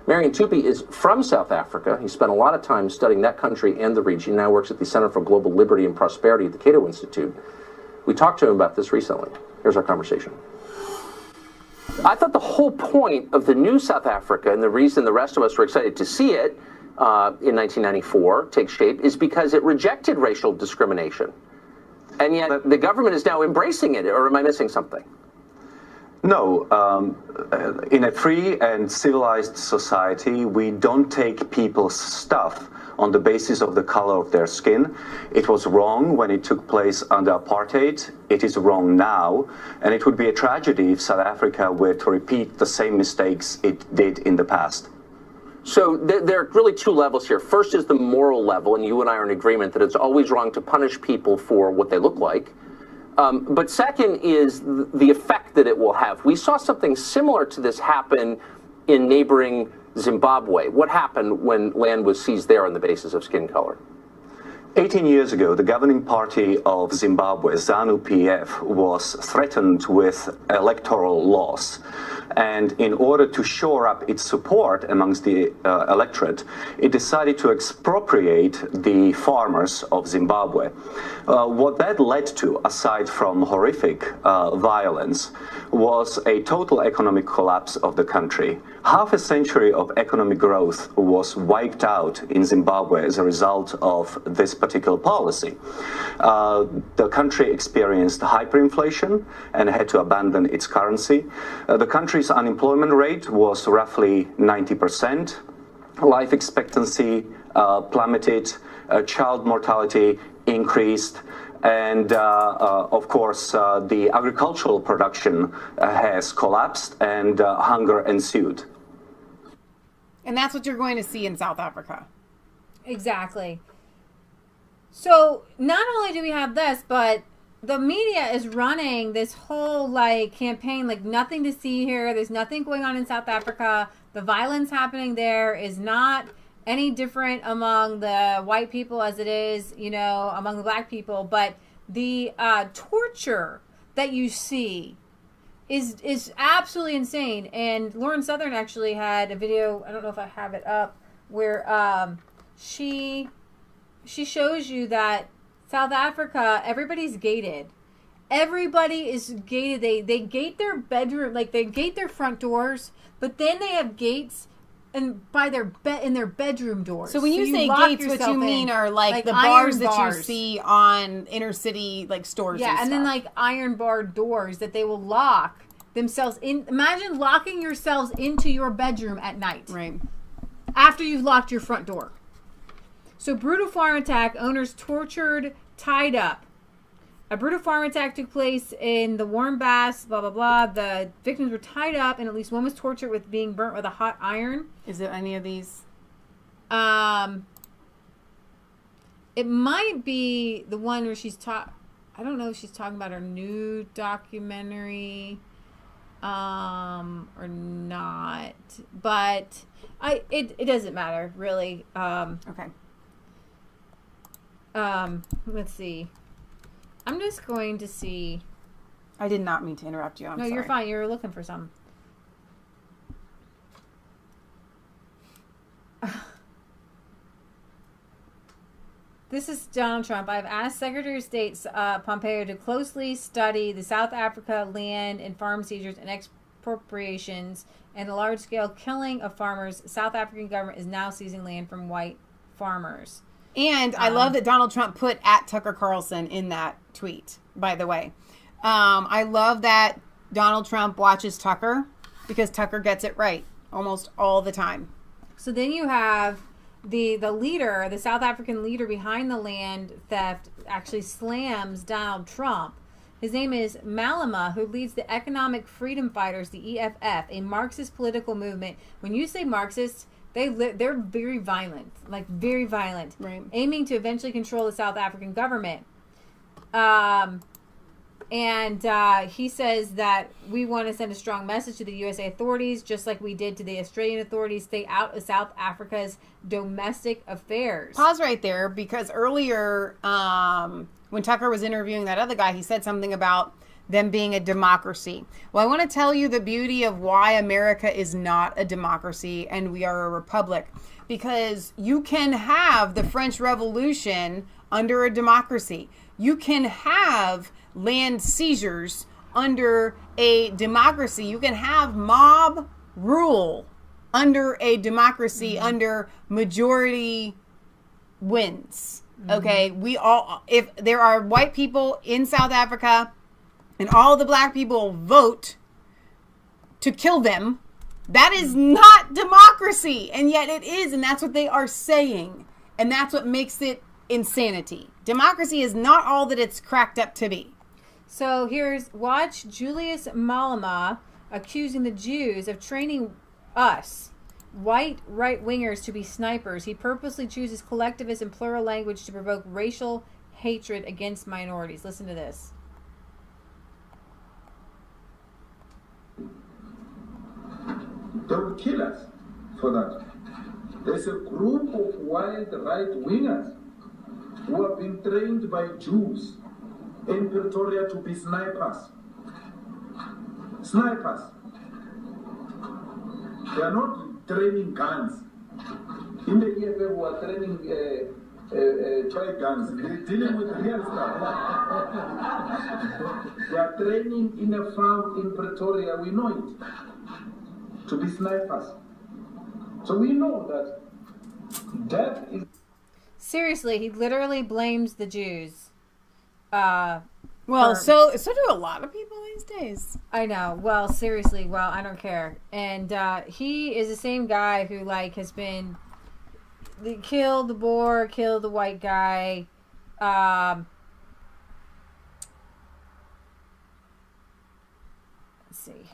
Marion Tupy is from South Africa. He spent a lot of time studying that country and the region. He now works at the Center for Global Liberty and Prosperity at the Cato Institute. We talked to him about this recently. Here's our conversation. I thought the whole point of the new South Africa, and the reason the rest of us were excited to see it in 1994 take shape, is because it rejected racial discrimination. And yet the government is now embracing it, or am I missing something? No. In a free and civilized society, we don't take people's stuff on the basis of the color of their skin. It was wrong when it took place under apartheid. It is wrong now. And it would be a tragedy if South Africa were to repeat the same mistakes it did in the past. So there are really two levels here. First is the moral level, and you and I are in agreement that it's always wrong to punish people for what they look like. But second is the effect that it will have. We saw something similar to this happen in neighboring Zimbabwe. What happened when land was seized there on the basis of skin color? 18 years ago, the governing party of Zimbabwe, ZANU-PF, was threatened with electoral loss. And in order to shore up its support amongst the electorate, it decided to expropriate the farmers of Zimbabwe. What that led to, aside from horrific violence, was a total economic collapse of the country. Half a century of economic growth was wiped out in Zimbabwe as a result of this particular policy. The country experienced hyperinflation and had to abandon its currency. The country's unemployment rate was roughly 90%. Life expectancy plummeted. Child mortality increased. And of course, the agricultural production has collapsed and hunger ensued. And that's what you're going to see in South Africa. Exactly. So not only do we have this, but the media is running this whole campaign, nothing to see here. There's nothing going on in South Africa. The violence happening there is not any different among the white people as it is, among the black people. But the torture that you see is absolutely insane. And Lauren Southern actually had a video, I don't know if I have it up, where she shows you that South Africa, everybody's gated. Everybody is gated. They gate their bedroom, they gate their front doors, but then they have gates and by their in their bedroom doors. So when you say gates, what you mean are the bars that you see on inner city stores. Yeah, and stuff. then iron barred doors that they will lock themselves in. Imagine locking yourselves into your bedroom at night. Right. After you've locked your front door. So brutal farm attack, owners tortured, tied up. A brutal farm attack took place in the Warm Baths, blah, blah, blah. The victims were tied up, and at least one was tortured with being burnt with a hot iron. Is there any of these? It might be the one where she's I don't know if she's talking about her new documentary or not. But it doesn't matter, really. Okay. Let's see. I'm just going to see. I did not mean to interrupt you. I'm sorry. No, you're fine. You were looking for some. This is Donald Trump. I've asked Secretary of State Pompeo to closely study the South Africa land and farm seizures and expropriations and the large-scale killing of farmers. South African government is now seizing land from white farmers. And I love that Donald Trump put at Tucker Carlson in that tweet, by the way. I love that Donald Trump watches Tucker because Tucker gets it right almost all the time. So then you have the leader, the South African leader behind the land theft actually slams Donald Trump. His name is Malema, who leads the Economic Freedom Fighters, the EFF, a Marxist political movement. When you say Marxist, they're very violent, very violent, right? Aiming to eventually control the South African government. And he says that we want to send a strong message to the USA authorities, just like we did to the Australian authorities, stay out of South Africa's domestic affairs. Pause right there, because earlier when Tucker was interviewing that other guy, he said something about them being a democracy. Well, I want to tell you the beauty of why America is not a democracy and we are a republic. Because you can have the French Revolution under a democracy. You can have land seizures under a democracy. You can have mob rule under a democracy, under majority wins. Okay, if there are white people in South Africa and all the black people vote to kill them, that is not democracy. And yet it is, and that's what they are saying. And that's what makes it insanity. Democracy is not all that it's cracked up to be. So watch Julius Malema accusing the Jews of training us, white right-wingers, to be snipers. He purposely chooses collectivist and plural language to provoke racial hatred against minorities. Listen to this. They will kill us for that. There's a group of wild right-wingers who have been trained by Jews in Pretoria to be snipers. Snipers. They are not training guns. In the EFF, we are training toy guns. They're dealing with real stuff. They are training in a farm in Pretoria. We know it. To be snipers. So we know that is... Seriously, he literally blames the Jews. So do a lot of people these days. I know. Well, seriously, I don't care. And he is the same guy who has been killed the Boer, killed the white guy. Let's see.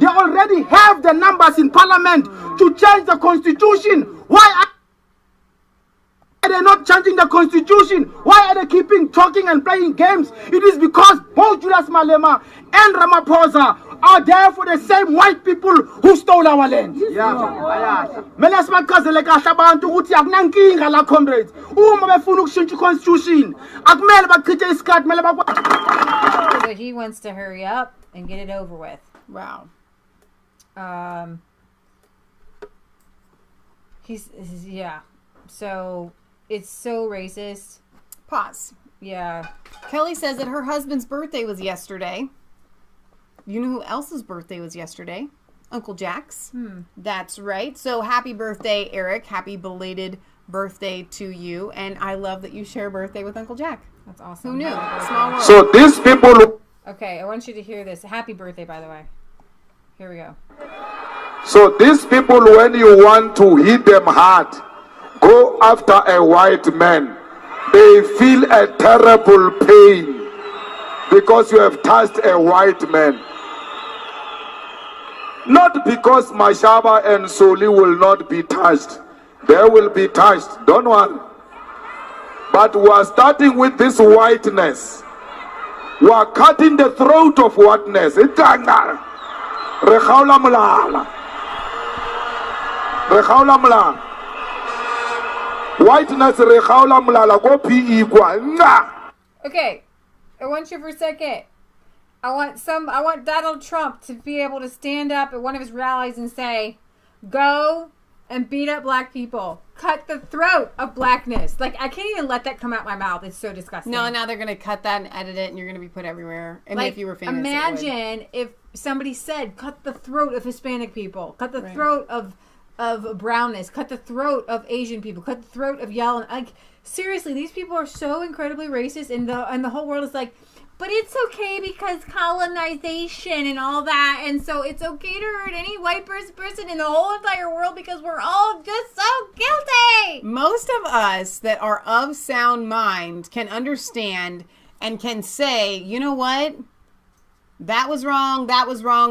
They already have the numbers in parliament to change the constitution. Why are they not changing the constitution? Why are they keeping talking and playing games? It is because both Julius Malema and Ramaphosa are there for the same white people who stole our land. So he wants to hurry up and get it over with. Wow. So it's so racist. Pause. Yeah. Kelly says that her husband's birthday was yesterday. You know who else's birthday was yesterday? Uncle Jack's. That's right. So happy birthday, Eric. Happy belated birthday to you. And I love that you share a birthday with Uncle Jack. That's awesome. Who knew? Small world. So these people... Okay, I want you to hear this. Happy birthday, by the way. Here we go. So these people, when you want to hit them hard, go after a white man. They feel a terrible pain because you have touched a white man. Not because Mashaba and Soli will not be touched. They will be touched. Don't worry. But we are starting with this whiteness. We are cutting the throat of whiteness. Whiteness go PE Okay, I want you for a second. I want Donald Trump to be able to stand up at one of his rallies and say, "Go and beat up black people. Cut the throat of blackness." I can't even let that come out my mouth. It's so disgusting. No, now they're gonna cut that and edit it, and you're gonna be put everywhere. And if you were famous, imagine if somebody said, "Cut the throat of Hispanic people. Cut the throat of brownness. Cut the throat of Asian people. Cut the throat of yellow." Seriously, these people are so incredibly racist, and the whole world is like, but it's okay because colonization and all that, and so it's okay to hurt any white person in the whole entire world because we're all just so guilty. Most of us that are of sound mind can understand and can say, you know what? That was wrong,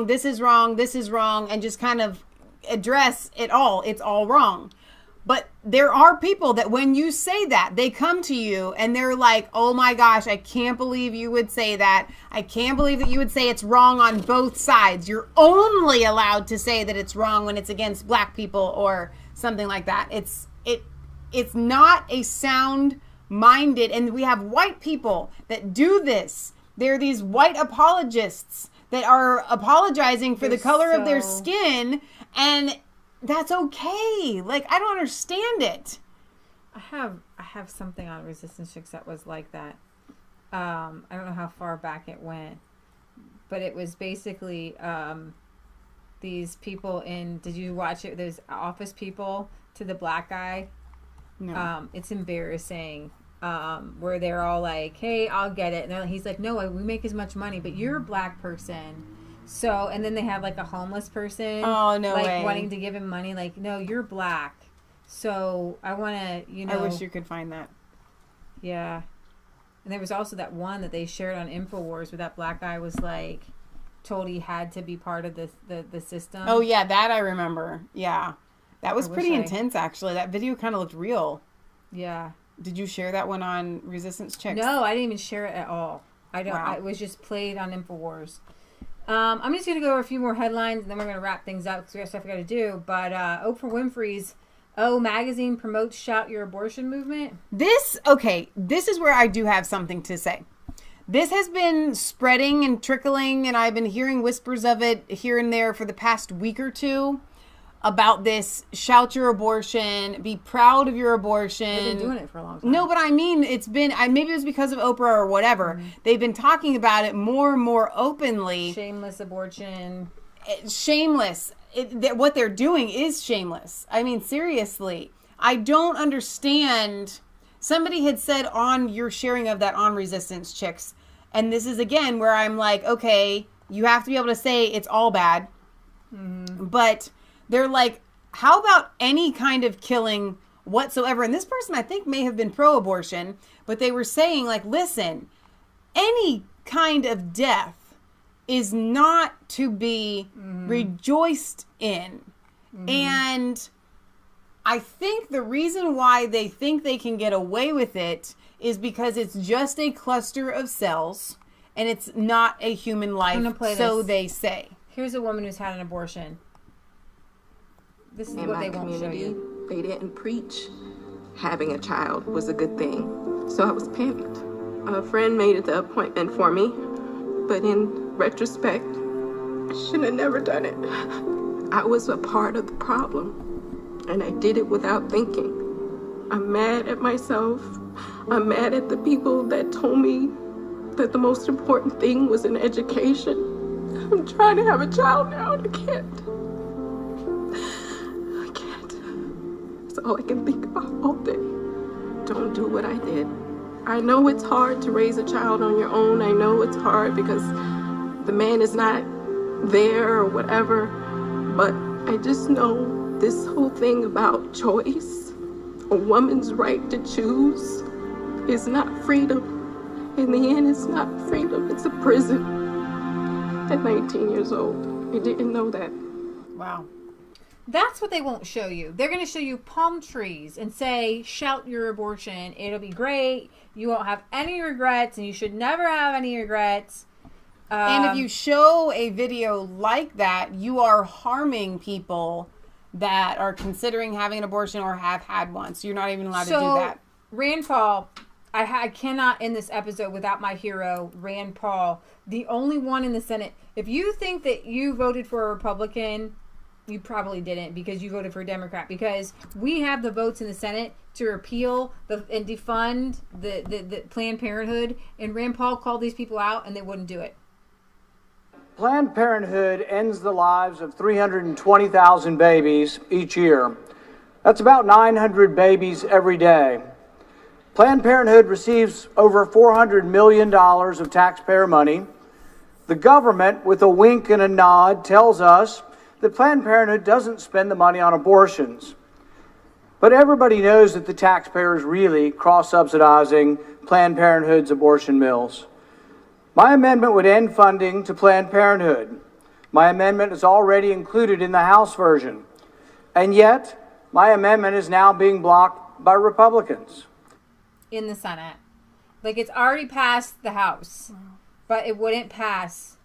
this is wrong, and just kind of address it all. It's all wrong. But there are people that when you say that, they come to you and they're like, oh my gosh, I can't believe you would say that. I can't believe that you would say it's wrong on both sides. You're only allowed to say that it's wrong when it's against black people or something like that. It's not a sound-minded, and we have white people that do this. They're these white apologists that are apologizing for the color of their skin, and that's okay. Like, I don't understand it. I have something on Resistance Chicks that was like that. I don't know how far back it went, but it was basically these people in. Did you watch it? There's Office people to the black guy. No. It's embarrassing. Where they're all like, "Hey, I'll get it," and he's like, "No, we make as much money, but you're a black person." So, and then they have like a homeless person. Oh, no like, way. wanting to give him money. Like, no, you're black. So I want to, I wish you could find that. Yeah. And there was also that one that they shared on InfoWars where that black guy was like, told he had to be part of the system. Oh, yeah, that I remember. Yeah. That was pretty intense, actually. That video kind of looked real. Yeah. Did you share that one on Resistance Chicks? No, I didn't even share it at all. I don't. Wow. It was just played on InfoWars. I'm just going to go over a few more headlines, and then we're going to wrap things up because we got stuff we got to do. But Oprah Winfrey's magazine promotes Shout Your Abortion movement. This is where I do have something to say. This has been spreading and trickling, and I've been hearing whispers of it here and there for the past week or two about this shout your abortion, be proud of your abortion. They've been doing it for a long time. No, but I mean, it's been, maybe it was because of Oprah or whatever. Mm-hmm. They've been talking about it more and more openly. Shameless abortion. Shameless. What they're doing is shameless. I mean, seriously. I don't understand. Somebody had said on your sharing of that on Resistance Chicks, and this is again where I'm like, okay, you have to be able to say it's all bad. Mm-hmm. But they're like, how about any kind of killing whatsoever? And this person, I think, may have been pro-abortion, but they were saying, like, listen, any kind of death is not to be rejoiced in. Mm-hmm. And I think the reason why they think they can get away with it is because it's just a cluster of cells and it's not a human life, so they say. Here's a woman who's had an abortion. This is what they won't show you. They didn't preach having a child was a good thing. So I was panicked. A friend made the appointment for me, but in retrospect, I should have never done it. I was a part of the problem, and I did it without thinking. I'm mad at myself. I'm mad at the people that told me that the most important thing was an education. I'm trying to have a child now, and I can't. That's all I can think about all day. Don't do what I did. I know it's hard to raise a child on your own. I know it's hard because the man is not there or whatever. But I just know this whole thing about choice, a woman's right to choose, is not freedom. In the end, it's not freedom. It's a prison. At 19 years old, I didn't know that. Wow. That's what they won't show you. They're going to show you palm trees and say, shout your abortion. It'll be great. You won't have any regrets, and you should never have any regrets. And if you show a video like that, you are harming people that are considering having an abortion or have had one. So you're not even allowed to do that. Rand Paul, I cannot end this episode without my hero, Rand Paul, the only one in the Senate. If you think that you voted for a Republican, you probably didn't, because you voted for a Democrat, because we have the votes in the Senate to repeal and defund the Planned Parenthood, and Rand Paul called these people out and they wouldn't do it. Planned Parenthood ends the lives of 320,000 babies each year. That's about 900 babies every day. Planned Parenthood receives over $400 million of taxpayer money. The government, with a wink and a nod, tells us that Planned Parenthood doesn't spend the money on abortions. But everybody knows that the taxpayer is really cross-subsidizing Planned Parenthood's abortion mills. My amendment would end funding to Planned Parenthood. My amendment is already included in the House version. And yet, My amendment is now being blocked by Republicans. In the Senate. Like, it's already passed the House, but it wouldn't pass.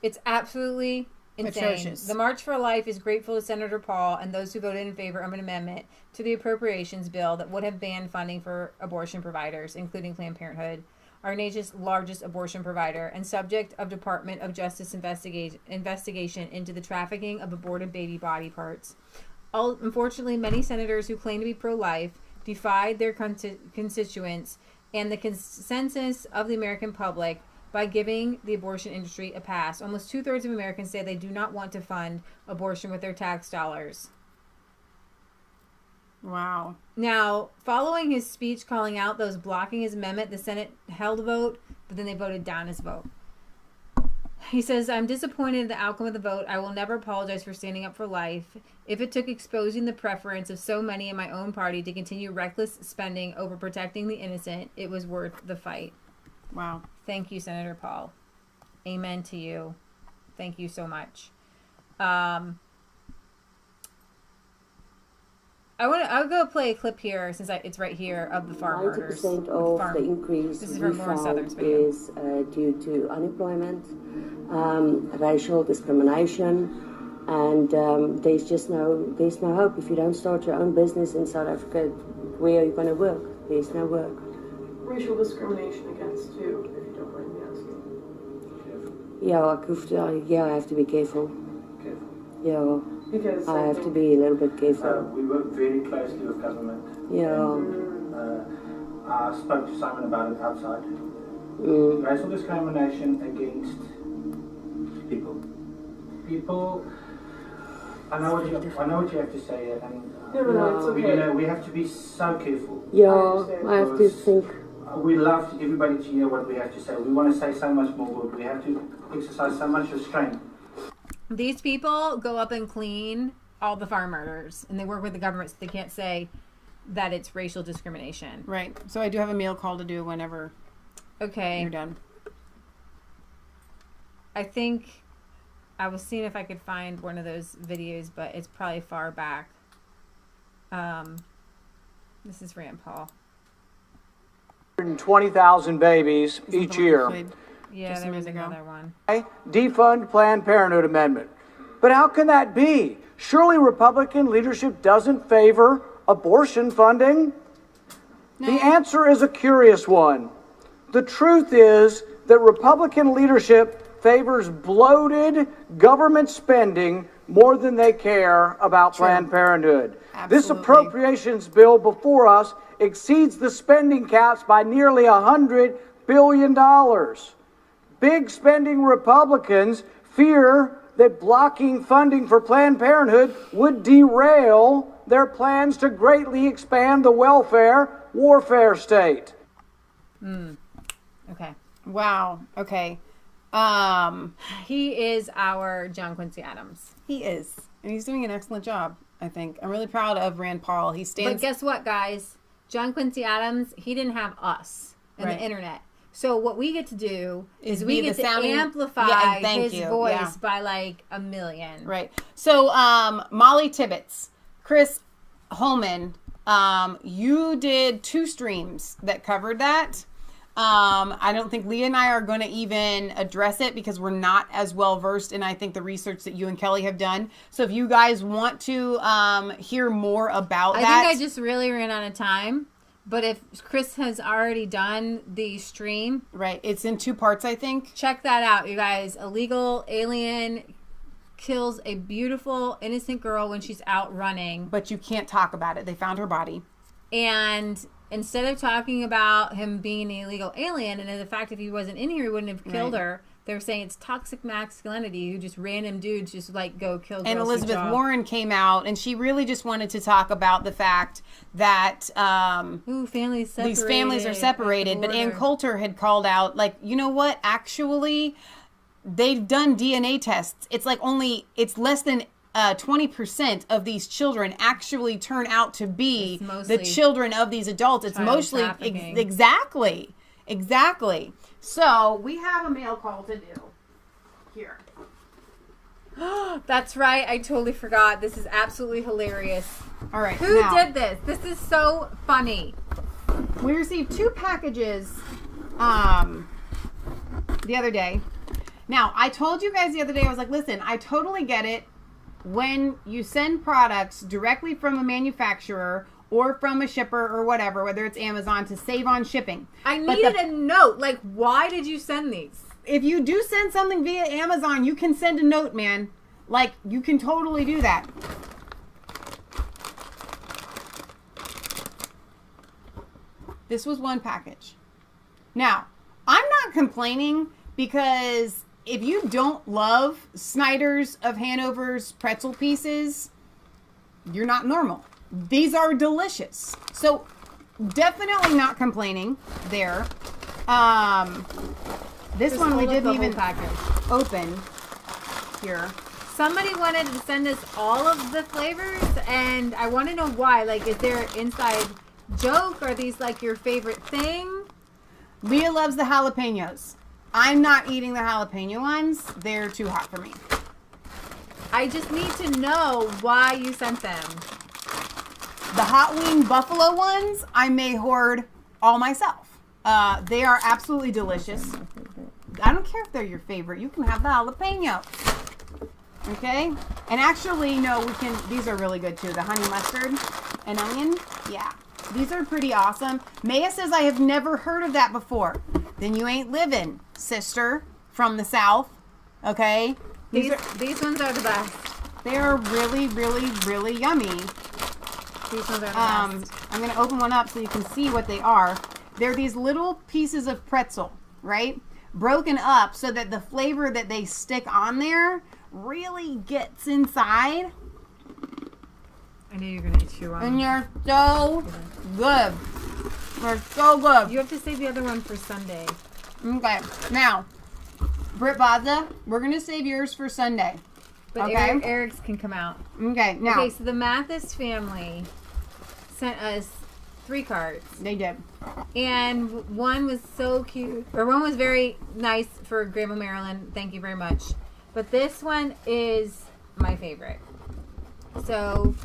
It's absolutely insane. Atrocious. The March for Life is grateful to Senator Paul and those who voted in favor of an amendment to the appropriations bill that would have banned funding for abortion providers, including Planned Parenthood, our nation's largest abortion provider, and subject of Department of Justice investigation into the trafficking of aborted baby body parts. Unfortunately, many senators who claim to be pro-life defied their constituents and the consensus of the American public by giving the abortion industry a pass. Almost 2/3 of Americans say they do not want to fund abortion with their tax dollars. Wow. Now, following his speech calling out those blocking his amendment, the Senate held a vote, but then they voted down his vote. He says, I'm disappointed in the outcome of the vote. I will never apologize for standing up for life. If it took exposing the preference of so many in my own party to continue reckless spending over protecting the innocent, it was worth the fight. Wow. Thank you, Senator Paul. Amen to you. Thank you so much. I'll go play a clip here since it's right here of the farm murders. 90% of the increase This is we from Laura Southern's found video. is due to unemployment, racial discrimination, and there's no hope. If you don't start your own business in South Africa, where are you going to work? There's no work. Racial discrimination against you, if you don't mind me asking. I have to be careful. Yeah. Because I have to be a little bit careful. We work very closely with government. Yeah. I spoke to Simon about it outside. Racial discrimination against people. I know what you have to say, and it's okay. we have to be so careful. Yeah, I have to think. We love everybody to hear what we have to say. We want to say so much more, but we have to exercise so much restraint. These people go up and clean all the farm murders, and they work with the government, so they can't say that it's racial discrimination. Right. So I do have a mail call to do whenever you're done. I think I was seeing if I could find one of those videos, but it's probably far back. This is Rand Paul. 120,000 babies each year. Yeah, there was another one. Defund Planned Parenthood amendment. But how can that be? Surely Republican leadership doesn't favor abortion funding? No. The answer is a curious one. The truth is that Republican leadership favors bloated government spending more than they care about Planned Parenthood. Absolutely. This appropriations bill before us exceeds the spending caps by nearly $100 billion. Big spending Republicans fear that blocking funding for Planned Parenthood would derail their plans to greatly expand the welfare warfare state. Okay. Wow. Okay. He is our John Quincy Adams. He is. And he's doing an excellent job, I think. I'm really proud of Rand Paul. He stands... But guess what, guys? John Quincy Adams, he didn't have us and the internet. So what we get to do is we get to amplify his voice by like 1 million. Right. So Molly Tibbetts, Chris Holman, you did 2 streams that covered that. I don't think Leah and I are going to even address it because we're not as well versed in, I think, the research that you and Kelly have done. So if you guys want to hear more about that. I think I just really ran out of time. But if Chris has already done the stream. Right. It's in 2 parts, I think. Check that out, you guys. Illegal alien kills a beautiful, innocent girl when she's out running. But you can't talk about it. They found her body. And instead of talking about him being an illegal alien and the fact if he wasn't in here, he wouldn't have killed her. They're saying it's toxic masculinity, who just random dudes just like go kill girls. And Elizabeth Warren came out and she really just wanted to talk about the fact that families separated, these families are separated. But Ann Coulter had called out, like, you know what? Actually, they've done DNA tests. It's like it's less than 20% of these children actually turn out to be the children of these adults. It's mostly exactly. So we have a mail call to do here. That's right. I totally forgot. This is absolutely hilarious. All right. Who now, did this? This is so funny. We received 2 packages the other day. Now, I told you guys the other day, I was like, listen, I totally get it when you send products directly from a manufacturer or from a shipper or whatever, whether it's Amazon, to save on shipping. I needed a note. Like, why did you send these? If you do send something via Amazon, you can send a note, man. Like, you can totally do that. This was 1 package. Now, I'm not complaining because if you don't love Snyder's of Hanover's pretzel pieces, you're not normal. These are delicious. So, definitely not complaining there. This one we didn't even open here. Somebody wanted to send us all of the flavors, and I want to know why. Like, is there an inside joke? Are these like your favorite thing? Leah loves the jalapenos. I'm not eating the jalapeno ones. They're too hot for me. I just need to know why you sent them. The hot wing buffalo ones, I may hoard all myself. They are absolutely delicious. I don't care if they're your favorite. You can have the jalapeno. Okay? And actually, no, these are really good too. The honey mustard and onion. Yeah. These are pretty awesome. Maya says, I have never heard of that before. Then you ain't living, sister, from the South. Okay? These ones are the best. They are really, really, really yummy. These ones are the best. I'm going to open one up so you can see what they are. They're these little pieces of pretzel, right? Broken up so that the flavor that they stick on there really gets inside. I knew you were going to chew on. And you're so good. They're so good. You have to save the other one for Sunday. Okay. Now, Britt Baza, we're going to save yours for Sunday. But okay? Eric's can come out. Okay. Now. Okay, so the Mathis family sent us 3 cards. They did. And one was so cute. Or one was very nice for Grandma Marilyn. Thank you very much. But this one is my favorite. So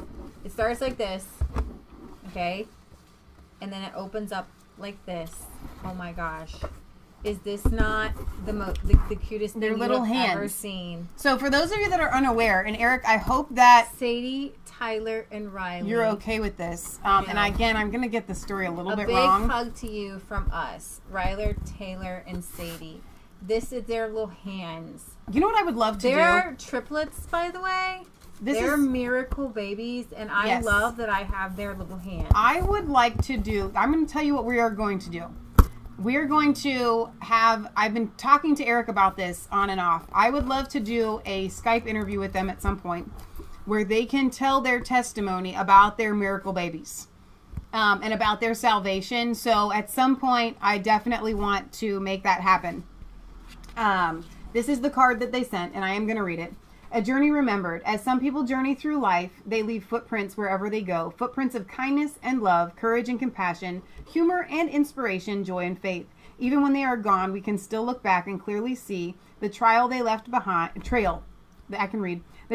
it starts like this. Okay. And then it opens up like this. Oh my gosh. Is this not the cutest thing you've ever seen? So for those of you that are unaware, and Eric, I hope that Sadie, Tyler, and Riley, you're okay with this. And again, I'm going to get the story a little bit big wrong. hug to you from us, Ryler, Taylor, and Sadie. This is their little hands. You know what I would love to do? They're triplets, by the way. They're miracle babies, and I love that I have their little hands. I would like to do, I'm going to tell you what we are going to do. We are going to have, I've been talking to Eric about this on and off. I would love to do a Skype interview with them at some point where they can tell their testimony about their miracle babies and about their salvation. So at some point, I definitely want to make that happen. This is the card that they sent, and I am going to read it. A journey remembered. As some people journey through life, they leave footprints wherever they go. Footprints of kindness and love, courage and compassion, humor and inspiration, joy and faith. Even when they are gone, we can still look back and clearly see the trail they left behind. The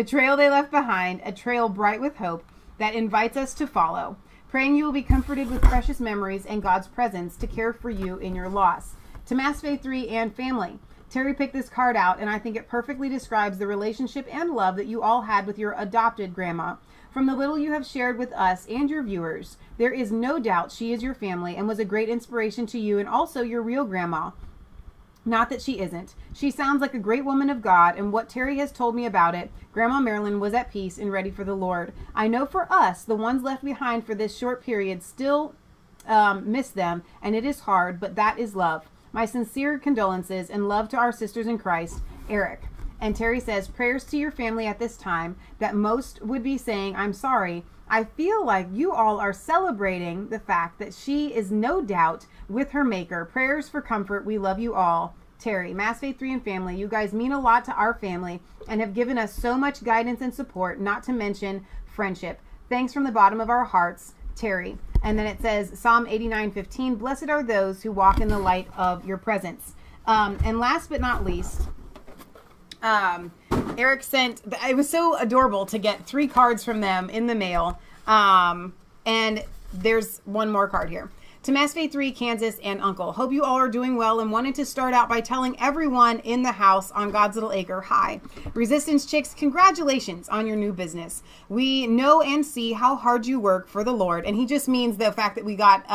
trail they left behind, a trail bright with hope that invites us to follow. Praying you will be comforted with precious memories and God's presence to care for you in your loss. To Mass Faith 3 and family. Terry picked this card out, and I think it perfectly describes the relationship and love that you all had with your adopted grandma. From the little you have shared with us and your viewers, there is no doubt she is your family and was a great inspiration to you and also your real grandma. Not that she isn't. She sounds like a great woman of God, and what Terry has told me about it, Grandma Marilyn was at peace and ready for the Lord. I know for us, the ones left behind for this short period still miss them, and it is hard, but that is love. My sincere condolences and love to our sisters in Christ, Eric. And Terry says, prayers to your family at this time that most would be saying, I'm sorry. I feel like you all are celebrating the fact that she is no doubt with her maker. Prayers for comfort. We love you all. Terry, Mass Faith 3 and family, you guys mean a lot to our family and have given us so much guidance and support, not to mention friendship. Thanks from the bottom of our hearts, Terry. And then it says, Psalm 89:15, blessed are those who walk in the light of your presence. And last but not least, Eric sent, it was so adorable to get 3 cards from them in the mail. And there's one more card here. To Masfay 3, Kansas, and Uncle. Hope you all are doing well and wanted to start out by telling everyone in the house on God's Little Acre, hi. Resistance Chicks, congratulations on your new business. We know and see how hard you work for the Lord. And he just means the fact that we got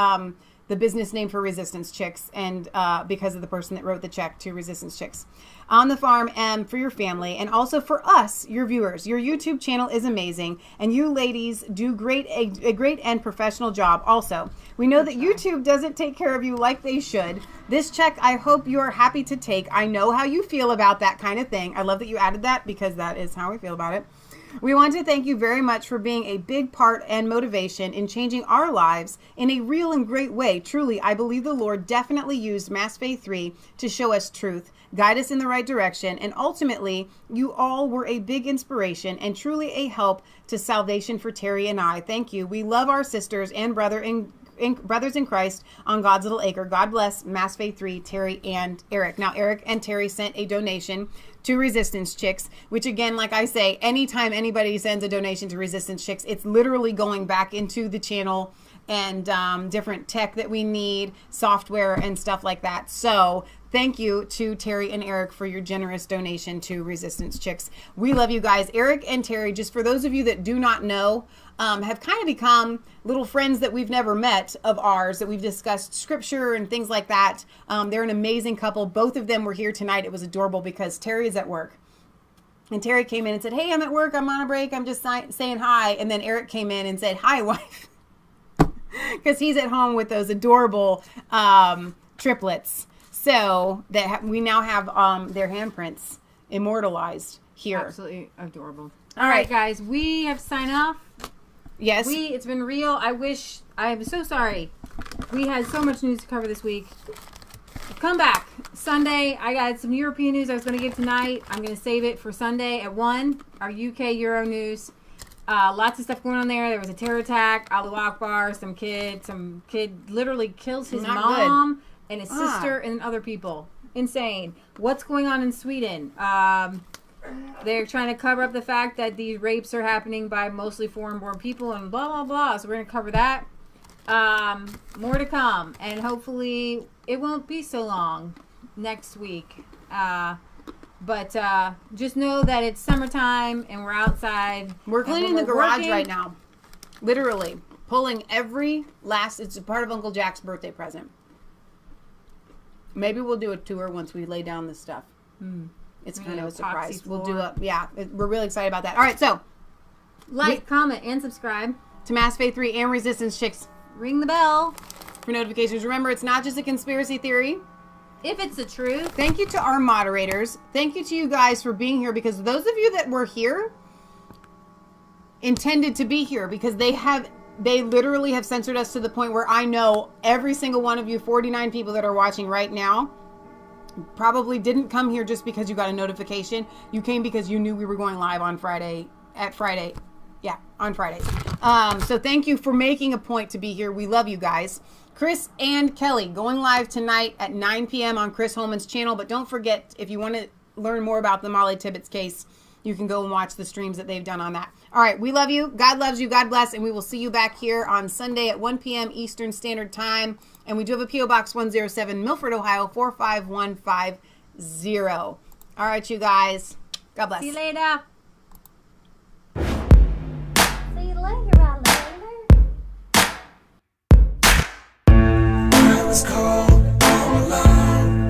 the business name for Resistance Chicks and because of the person that wrote the check to Resistance Chicks. On the farm and for your family and also for us, your viewers. Your YouTube channel is amazing and you ladies do a great and professional job also. We know that YouTube doesn't take care of you like they should. This check, I hope you are happy to take. I know how you feel about that kind of thing. I love that you added that because that is how we feel about it. We want to thank you very much for being a big part and motivation in changing our lives in a real and great way. Truly, I believe the Lord definitely used Masfay 3 to show us truth, guide us in the right direction, and ultimately, you all were a big inspiration and truly a help to salvation for Terry and I. Thank you. We love our sisters and brothers in Christ on God's Little Acre. God bless Masfay 3, Terry and Eric. Now, Eric and Terry sent a donation to Resistance Chicks, which again, like I say, anytime anybody sends a donation to Resistance Chicks, it's literally going back into the channel and different tech that we need, software and stuff like that. So thank you to Terry and Eric for your generous donation to Resistance Chicks. We love you guys. Eric and Terry, just for those of you that do not know, have kind of become little friends that we've never met of ours, that we've discussed scripture and things like that. They're an amazing couple. Both of them were here tonight. It was adorable because Terry is at work. And Terry came in and said, hey, I'm at work. I'm on a break. I'm just saying hi. And then Eric came in and said, hi, wife. Because he's at home with those adorable triplets. So that we now have their handprints immortalized here. Absolutely adorable. All right, guys. We have signed off. Yes. It's been real. I'm so sorry. We had so much news to cover this week. Come back. Sunday, I got some European news I was going to give tonight. I'm going to save it for Sunday at 1, our UK Euro news. Lots of stuff going on there. There was a terror attack, Allahu Akbar, some kid literally kills his mom and his sister and other people. Insane. What's going on in Sweden? They're trying to cover up the fact that these rapes are happening by mostly foreign-born people and blah, blah, blah. So we're going to cover that. More to come. And hopefully it won't be so long next week. But just know that it's summertime and we're outside. We're cleaning the garage right now. Literally. Pulling every last... It's a part of Uncle Jack's birthday present. Maybe we'll do a tour once we lay down this stuff. It's kind of a surprise. We'll do a... Yeah, we're really excited about that. All right, so... Like, comment, and subscribe. To Masfay 3 and Resistance Chicks. Ring the bell. For notifications. Remember, it's not just a conspiracy theory. If it's the truth. Thank you to our moderators. Thank you to you guys for being here, because those of you that were here intended to be here, because they literally have censored us to the point where I know every single one of you 49 people that are watching right now probably didn't come here just because you got a notification. You came because you knew we were going live on Friday. Yeah, on Fridays. So thank you for making a point to be here. We love you guys. Chris and Kelly going live tonight at 9 p.m. on Chris Holman's channel. But don't forget, if you want to learn more about the Molly Tibbetts case, you can go and watch the streams that they've done on that. All right, we love you. God loves you. God bless. And we will see you back here on Sunday at 1 p.m. Eastern Standard Time. And we do have a P.O. Box 107, Milford, Ohio, 45150. All right, you guys. God bless. See you later. See you later, alligator. I was cold all alone.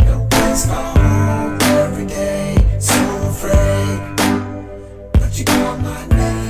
No place for home every day. So afraid, but you call my name.